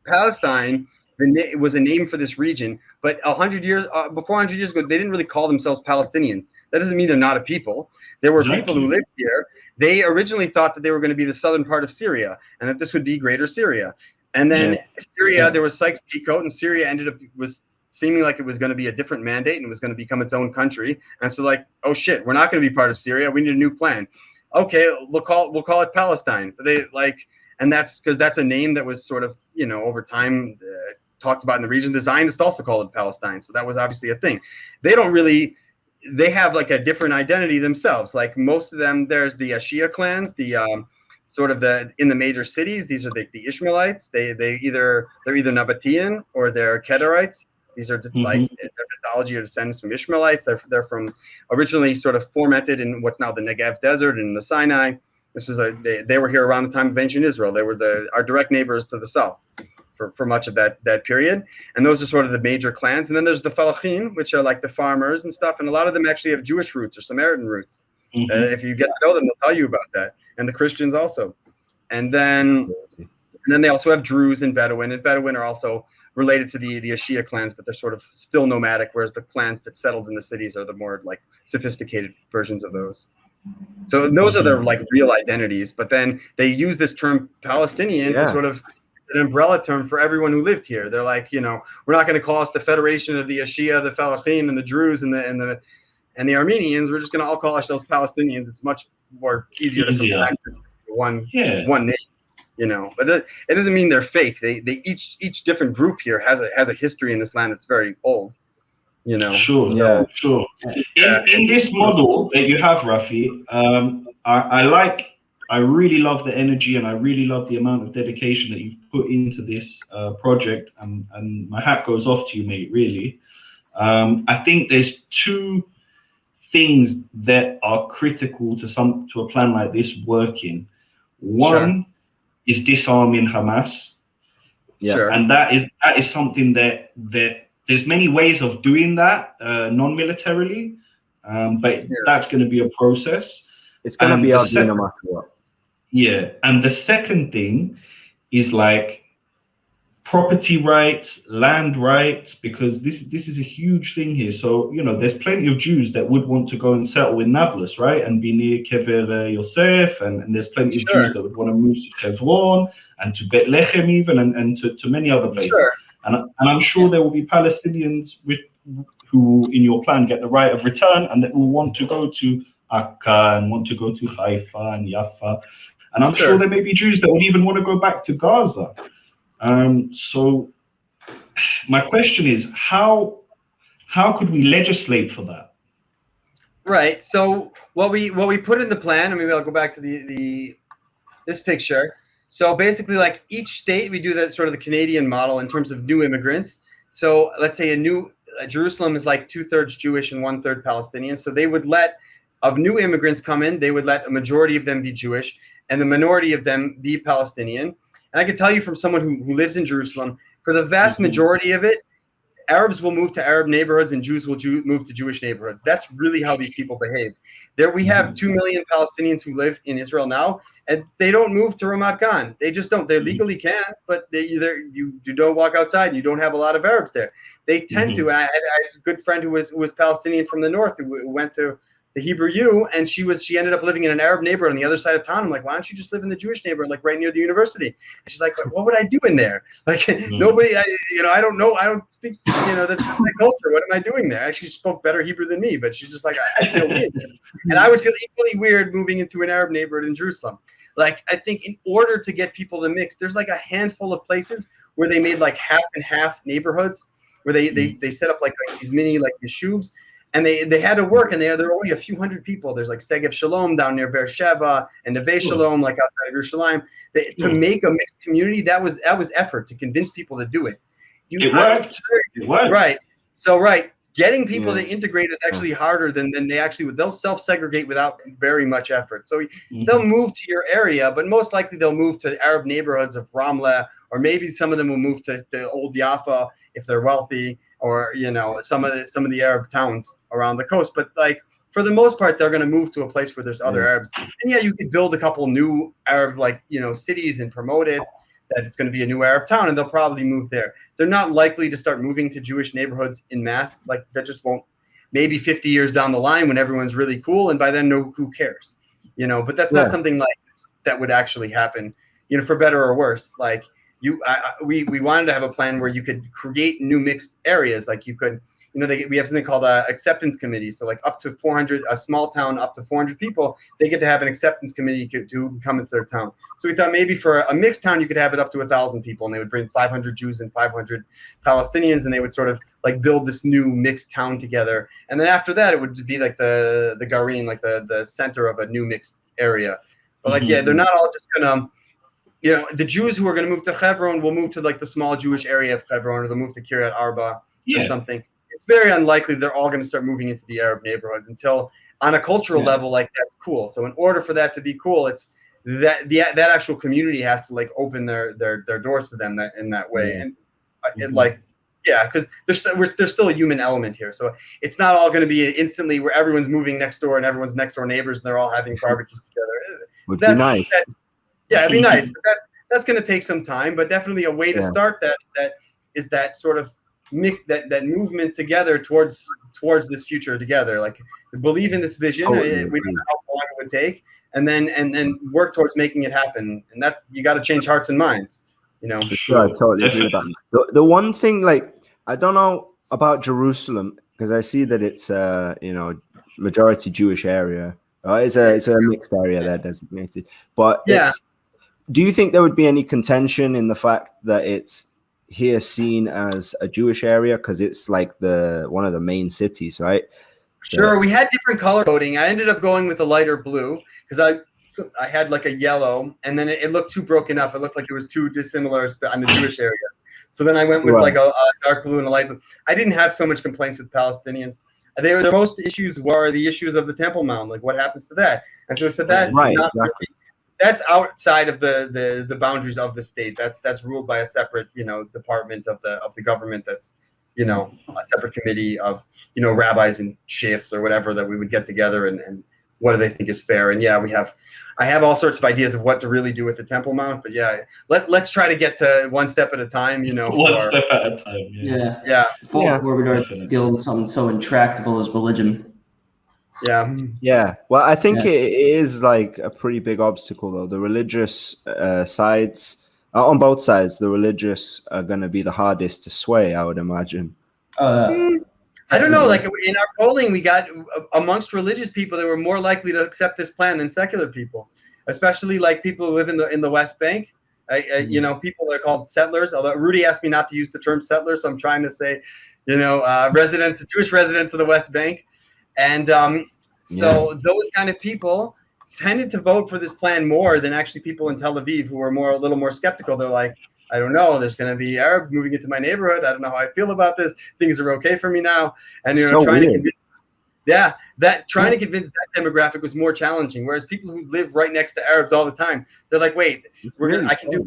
Palestine, it was a name for this region, but 100 years before 100 years ago, they didn't really call themselves Palestinians. That doesn't mean they're not a people. There were people who lived here. They originally thought that they were going to be the southern part of Syria and that this would be Greater Syria. And then Syria, there was Sykes-Picot, and Syria was seeming like it was going to be a different mandate and it was going to become its own country. And so like, oh shit, we're not going to be part of Syria. We need a new plan. Okay, we'll call it Palestine. And that's because that's a name that was sort of, over time talked about in the region. The Zionists also call it Palestine. So that was obviously a thing. They have like a different identity themselves. Like most of them, there's the Shia clans, in the major cities. These are the Ishmaelites. They're either Nabatean or they're Kedarites. These are like their mythology or descendants from Ishmaelites. They're from originally sort of fomented in what's now the Negev desert and the Sinai. This was they were here around the time of ancient Israel. They were our direct neighbors to the south for much of that period. And those are sort of the major clans. And then there's the Falachim, which are like the farmers and stuff. And a lot of them actually have Jewish roots or Samaritan roots. If you get to know them, they'll tell you about that. And the Christians also. And then they also have Druze and Bedouin. And Bedouin are also related to the Ashia clans, but they're sort of still nomadic, whereas the clans that settled in the cities are the more like sophisticated versions of those. So those are their like real identities. But then they use this term Palestinian to sort of an umbrella term for everyone who lived here. They're like, we're not going to call us the Federation of the Ashia, the Falachim, and the Druze and the Armenians. We're just going to all call ourselves Palestinians. It's much more easier to select one name. But it doesn't mean they're fake. They each different group here has a history in this land that's very old. you know. Sure, Yeah. sure. In this model that you have, Rafi, I really love the energy and I really love the amount of dedication that you've put into this project, and my hat goes off to you, mate, really. I think there's two things that are critical to a plan like this working. One is disarming Hamas. Yeah. Sure. And that is something that there's many ways of doing that non-militarily, but that's going to be a process. It's going to And be the ugly no matter what. Yeah, and the second thing is like property rights, land rights, because this is a huge thing here. So, you know, there's plenty of Jews that would want to go and settle in Nablus, right, and be near Kever Yosef, and there's plenty of Jews that would want to move to Hebron and to Bethlehem even, and to many other places. Sure. And I'm sure there will be Palestinians who in your plan get the right of return and that will want to go to Akka and want to go to Haifa and Jaffa. And I'm sure there may be Jews that would even want to go back to Gaza. So my question is, how could we legislate for that? Right. So what we put in the plan, and maybe I'll go back to this picture. So basically, like each state, we do that sort of the Canadian model in terms of new immigrants. So let's say Jerusalem is like 2/3 Jewish and 1/3 Palestinian. So they would let of new immigrants come in, they would let a majority of them be Jewish and the minority of them be Palestinian. And I can tell you from someone who lives in Jerusalem, for the vast majority of it, Arabs will move to Arab neighborhoods and Jews will move to Jewish neighborhoods. That's really how these people behave. There we have 2 million Palestinians who live in Israel now, and they don't move to Ramat Gan. They just don't. They legally can, but you don't walk outside and you don't have a lot of Arabs there. They tend to. And I had a good friend who was Palestinian from the north who went to the Hebrew U, and she ended up living in an Arab neighborhood on the other side of town. I'm like, why don't you just live in the Jewish neighborhood, like right near the university? And she's like, what would I do in there? Like nobody, I don't know. I don't speak, that's not my culture. What am I doing there? Actually, she spoke better Hebrew than me, but she's just like, I feel weird. And I would feel equally weird moving into an Arab neighborhood in Jerusalem. Like, I think in order to get people to mix, there's like a handful of places where they made like half and half neighborhoods where they set up like these mini like yeshuvs. And they had to work, and there are only a few hundred people. There's like Segev Shalom down near Beersheba and Neve Shalom, like outside of Yerushalayim. To make a mixed community, that was effort to convince people to do it. It worked. Right. So getting people to integrate is actually harder than they'll self-segregate without very much effort. So they'll move to your area, but most likely they'll move to Arab neighborhoods of Ramla, or maybe some of them will move to Old Jaffa if they're wealthy, or some of the Arab towns around the coast. But like for the most part, they're going to move to a place where there's other Arabs. And you could build a couple new Arab cities and promote it that it's going to be a new Arab town, and they'll probably move there. They're not likely to start moving to Jewish neighborhoods in mass. Like that just won't. Maybe 50 years down the line when everyone's really cool, and by then who cares? But that's not something like that would actually happen. For better or worse. Like we wanted to have a plan where you could create new mixed areas. Like you could, we have something called acceptance committee. So like up to 400, a small town up to 400 people, they get to have an acceptance committee to come into their town. So we thought maybe for a mixed town, you could have it up to 1,000 people, and they would bring 500 Jews and 500 Palestinians, and they would sort of like build this new mixed town together. And then after that, it would be like the Garin, like the center of a new mixed area. But like, they're not all just gonna, the Jews who are going to move to Hebron will move to like the small Jewish area of Hebron, or they'll move to Kiryat Arba or something. It's very unlikely they're all going to start moving into the Arab neighborhoods until, on a cultural level, like that's cool. So in order for that to be cool, it's that actual community has to like open their doors to them in that way. And because there's still a human element here. So it's not all going to be instantly where everyone's moving next door and everyone's next door neighbors and they're all having barbecues together. Would be nice. It'd be nice. But that's going to take some time, but definitely a way to start that is that sort of mix, that movement together towards this future together. Like believe in this vision. We don't know how long it would take, and then work towards making it happen. And that's, you got to change hearts and minds. For sure, I totally agree with that. The one thing, like, I don't know about Jerusalem because I see that it's majority Jewish area. It's a mixed area there designated, but do you think there would be any contention in the fact that it's here seen as a Jewish area because it's like one of the main cities, right? Sure, we had different color coding. I ended up going with a lighter blue because I had like a yellow, and then it looked too broken up. It looked like it was too dissimilar on the Jewish area. So then I went with like a dark blue and a light blue. I didn't have so much complaints with Palestinians. The most issues were the issues of the Temple Mount, like what happens to that. And so I said that's right, not exactly. really, that's outside of the boundaries of the state. That's ruled by a separate department of the government. That's a separate committee of rabbis and sheikhs or whatever that we would get together and what do they think is fair. And yeah, I have all sorts of ideas of what to really do with the Temple Mount, but yeah, let's try to get to one step at a time. One step at a time. Yeah. Before we start dealing with something so intractable as religion. Yeah. Well, I think it is like a pretty big obstacle, though. The religious sides, on both sides, the religious are going to be the hardest to sway, I would imagine. I don't know. Like in our polling, we got amongst religious people, they were more likely to accept this plan than secular people, especially like people who live in the West Bank. People that are called settlers. Although Rudy asked me not to use the term settler, so I'm trying to say, Jewish residents of the West Bank, and so those kind of people tended to vote for this plan more than actually people in Tel Aviv who were a little more skeptical. They're like, I don't know. There's going to be Arab moving into my neighborhood. I don't know how I feel about this. Things are okay for me now. And trying to convince that demographic was more challenging. Whereas people who live right next to Arabs all the time, they're like, wait, I can live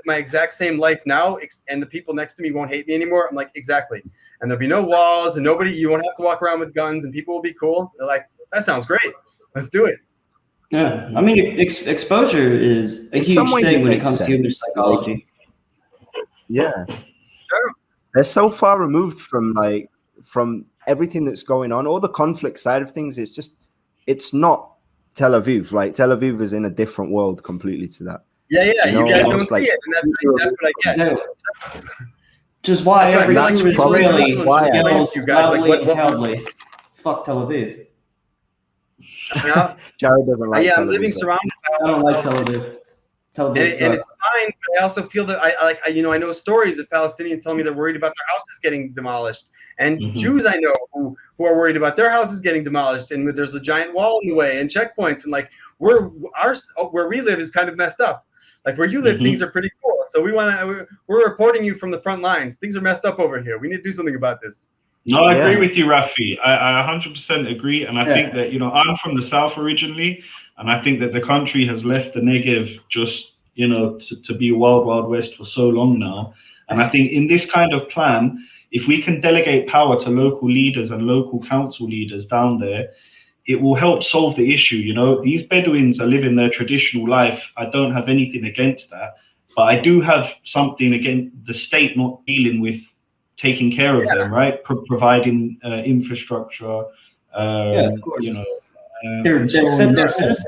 my exact same life now, and the people next to me won't hate me anymore. I'm like, exactly. And there'll be no walls, and you won't have to walk around with guns, and people will be cool. They're like, that sounds great. Let's do it. Yeah, I mean, exposure is a huge thing when it comes to human psychology. Yeah, sure. They're so far removed from everything that's going on, all the conflict side of things. It's not Tel Aviv. Like Tel Aviv is in a different world completely to that. Yeah. You guys don't see it, and that's what I get. Just why every Israeli yells loudly and proudly, "Fuck Tel Aviv." Yeah, Jared doesn't like. I'm living surrounded. I don't like Tel Aviv. And it's fine, but I also feel that I know stories of Palestinians telling me they're worried about their houses getting demolished, and Jews I know who are worried about their houses getting demolished, and there's a giant wall in the way and checkpoints, and like where we live is kind of messed up. Like where you live, things are pretty cool. So we're reporting you from the front lines. Things are messed up over here. We need to do something about this. No, I agree with you, Rafi. I 100% agree, and I think that I'm from the south originally. And I think that the country has left the Negev just, to be wild, wild west for so long now. And I think in this kind of plan, if we can delegate power to local leaders and local council leaders down there, it will help solve the issue. These Bedouins are living their traditional life. I don't have anything against that, but I do have something against the state not dealing with taking care of them, right? Providing infrastructure. Of course. They're citizens.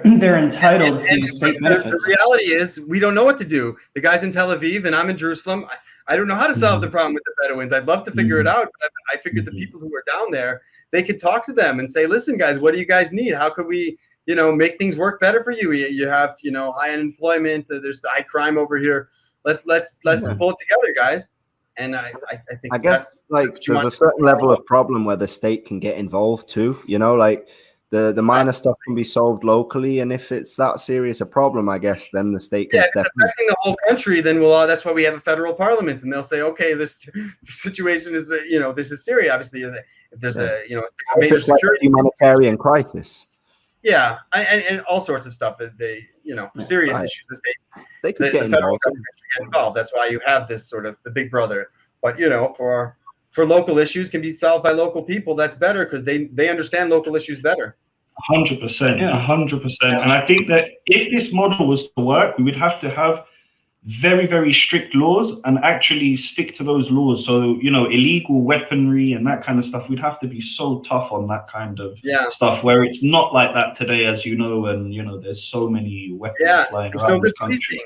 They're entitled to state benefits. The reality is, we don't know what to do. The guy's in Tel Aviv, and I'm in Jerusalem. I don't know how to solve the problem with the Bedouins. I'd love to figure it out, but I figured the people who are down there, they could talk to them and say, "Listen, guys, what do you guys need? How could we, make things work better for you? You have, high unemployment. There's high crime over here. Let's pull it together, guys." And I think I guess there's a certain level of problem where the state can get involved too. The minor stuff can be solved locally, and if it's that serious a problem, I guess then the state can step in. If it's affecting the whole country, then that's why we have a federal parliament, and they'll say, okay, this situation is, this is serious. Obviously, if there's a major security humanitarian crisis. Yeah, and all sorts of stuff that they, serious issues. The federal government should get involved. That's why you have this sort of the big brother. But for local issues can be solved by local people. That's better because they understand local issues better. 100%, 100%. And I think that if this model was to work, we would have to have very, very strict laws and actually stick to those laws. So, illegal weaponry and that kind of stuff, we'd have to be so tough on that kind of stuff where it's not like that today, as you know, and, there's so many weapons flying around this country.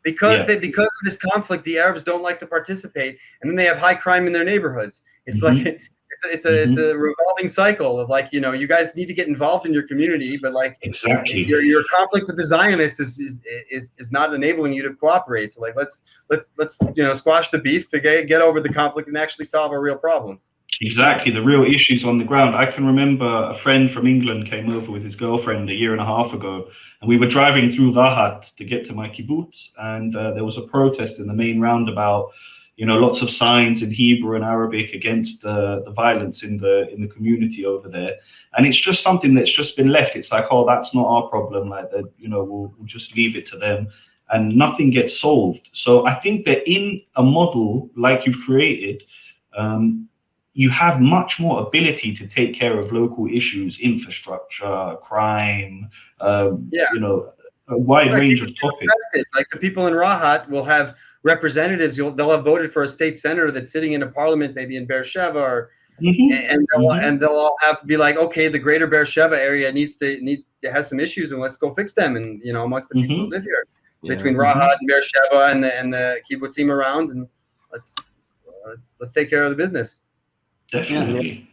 Because of this conflict, the Arabs don't like to participate, and then they have high crime in their neighborhoods. It's it's a revolving cycle of like, you guys need to get involved in your community, but like Exactly. your conflict with the Zionists is not enabling you to cooperate. So like let's squash the beef, get over the conflict, and actually solve our real problems. Exactly, the real issues on the ground. I can remember a friend from England came over with his girlfriend a year and a half ago, and we were driving through Rahat to get to my kibbutz, and there was a protest in the main roundabout. Lots of signs in Hebrew and Arabic against the violence in the community over there, and it's just something that's just been left. It's like, oh, that's not our problem. Like that, we'll just leave it to them, and nothing gets solved. So I think that in a model like you've created, you have much more ability to take care of local issues, infrastructure, crime, a wide range of topics. Like the people in Rahat will have representatives. They'll have voted for a state senator that's sitting in a parliament, maybe in Beersheba, and they'll all have to be like, okay, the greater Beersheba area has some issues, and let's go fix them. And amongst the people who live here, between Rahat and Beersheba and the kibbutzim around, and let's take care of the business. Definitely.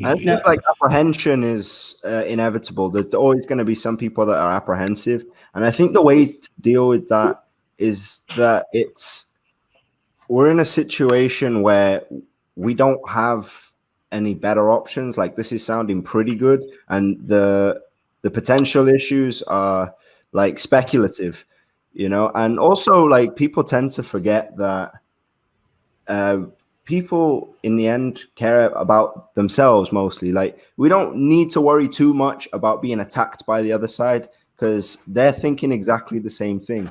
I think like apprehension is inevitable. There's always going to be some people that are apprehensive, and I think the way to deal with that is that we're in a situation where we don't have any better options. Like, this is sounding pretty good, and the potential issues are like speculative, and also like people tend to forget that people in the end care about themselves mostly. Like, we don't need to worry too much about being attacked by the other side because they're thinking exactly the same thing.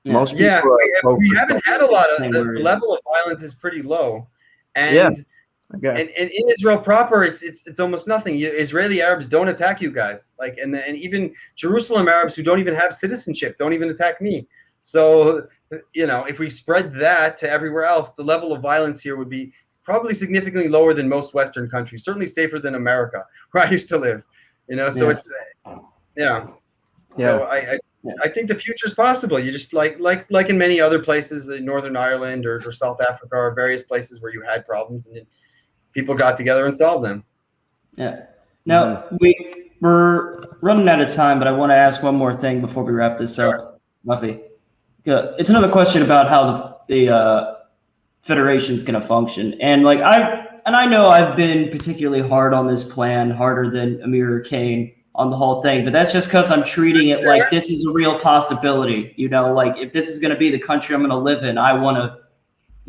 Most people. We haven't had a lot of the level of violence is pretty low, and in Israel proper, it's almost nothing. Israeli Arabs don't attack you guys, like, and even Jerusalem Arabs who don't even have citizenship don't even attack me. So, if we spread that to everywhere else, the level of violence here would be probably significantly lower than most Western countries, certainly safer than America, where I used to live. So it's, So I think the future is possible. You just like in many other places in Northern Ireland or South Africa or various places where you had problems and people got together and solved them. Yeah. Now, we're running out of time, but I want to ask one more thing before we wrap this up, Rafi. It's another question about how the federation is going to function, and I know I've been particularly hard on this plan, harder than Amir or Kane on the whole thing, but that's just because I'm treating it like this is a real possibility. Like, if this is going to be the country I'm going to live in, I want to,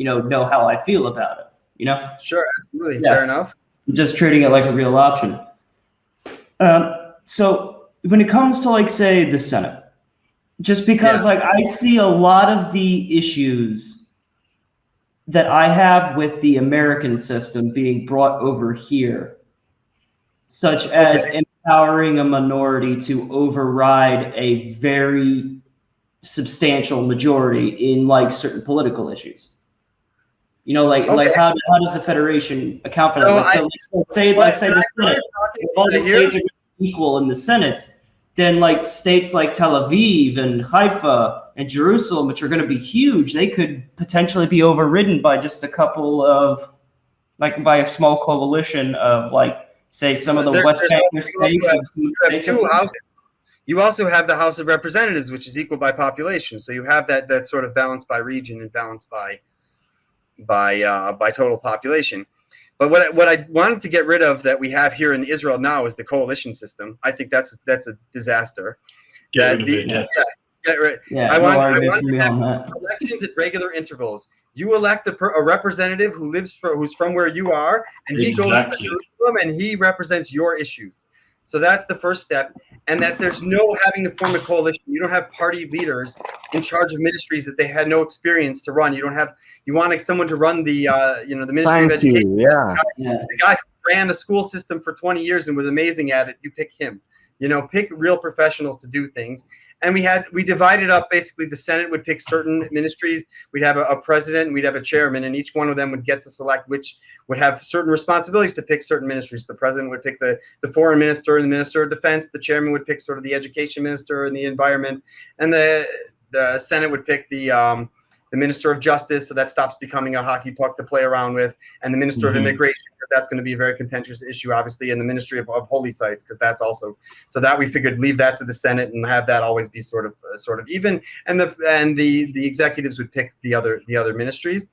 know how I feel about it. Sure, absolutely, fair enough. I'm just treating it like a real option. So when it comes to say the Senate. Just because I see a lot of the issues that I have with the American system being brought over here, such as empowering a minority to override a very substantial majority in certain political issues. How does the federation account for that? Say the Senate, if all the states are equal in the Senate, then states like Tel Aviv and Haifa and Jerusalem, which are going to be huge, they could potentially be overridden by just a couple of, by a small coalition of say some of the West Bank states. You also have the House of Representatives, which is equal by population. So you have that sort of balance by region and balance by total population. But what I wanted to get rid of that we have here in Israel now is the coalition system. I think that's a disaster. Get rid of it, I want to have elections at regular intervals. You elect a representative who's from where you are, and he goes to Jerusalem and he represents your issues. So that's the first step, and that there's no having to form a coalition. You don't have party leaders in charge of ministries that they had no experience to run. You want someone to run the Ministry of Education. The guy who ran a school system for 20 years and was amazing at it. You pick him. Pick real professionals to do things. And we divided up, basically the Senate would pick certain ministries. We'd have a president and we'd have a chairman, and each one of them would get to select which would have certain responsibilities to pick certain ministries. The president would pick the foreign minister and the minister of defense. The chairman would pick sort of the education minister and the environment. And the Senate would pick the the Minister of Justice, so that stops becoming a hockey puck to play around with, and the Minister of Immigration, that's going to be a very contentious issue, obviously, and the Ministry of Holy Sites, because that's also, so that we figured leave that to the Senate and have that always be sort of even, and the executives would pick the other ministries.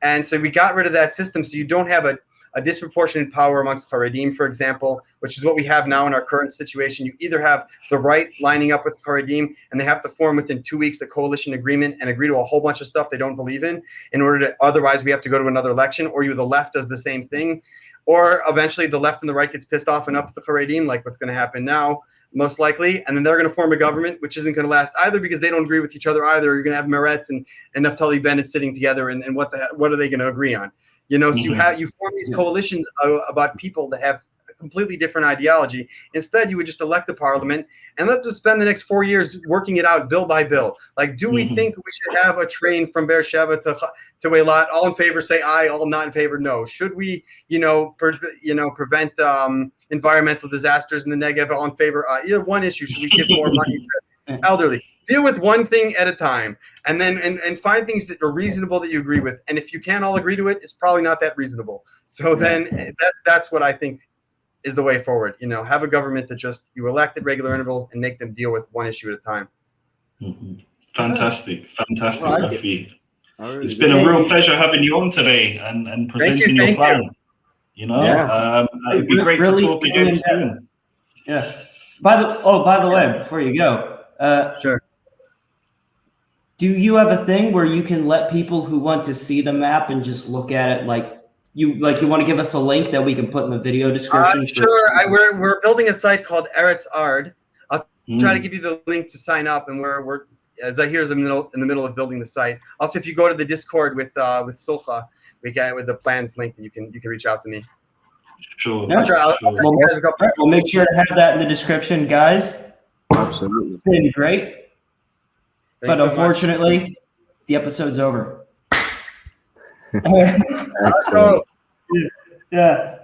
And so we got rid of that system, so you don't have a disproportionate power amongst Haredim, for example, which is what we have now in our current situation. You either have the right lining up with Haredim, and they have to form within 2 weeks a coalition agreement and agree to a whole bunch of stuff they don't believe in order to, otherwise we have to go to another election, or the left does the same thing, or eventually the left and the right gets pissed off enough with the Haredim, like what's going to happen now, most likely, and then they're going to form a government, which isn't going to last either because they don't agree with each other either. You're going to have Meretz and Naftali Bennett sitting together, and what are they going to agree on? So you form these coalitions about people that have a completely different ideology. Instead, you would just elect the parliament and let them spend the next 4 years working it out bill by bill. Like, do we think we should have a train from Beersheba to Eilat? All in favor, say aye. All not in favor, no. Should we, prevent environmental disasters in the Negev? All in favor, one issue. Should we give more money to elderly? Deal with one thing at a time, and then and find things that are reasonable that you agree with. And if you can't all agree to it, it's probably not that reasonable. So then that's what I think is the way forward. Have a government that just you elect at regular intervals and make them deal with one issue at a time. Fantastic, Rafi. Really it's been a real pleasure having you on today and presenting your plan. It'd be great to talk again soon. Yeah. By the way, before you go, sure. Do you have a thing where you can let people who want to see the map and just look at it like you want to give us a link that we can put in the video description? Sure. We're building a site called Eretz Ard. I'll try to give you the link to sign up, and we're Zahir's in the middle of building the site. Also, if you go to the Discord with Sulcha, we got with the plans link, and you can reach out to me. Sure. We'll make sure to have that in the description, guys. Absolutely. It's been great. Thanks but unfortunately, the episode's over. So, yeah.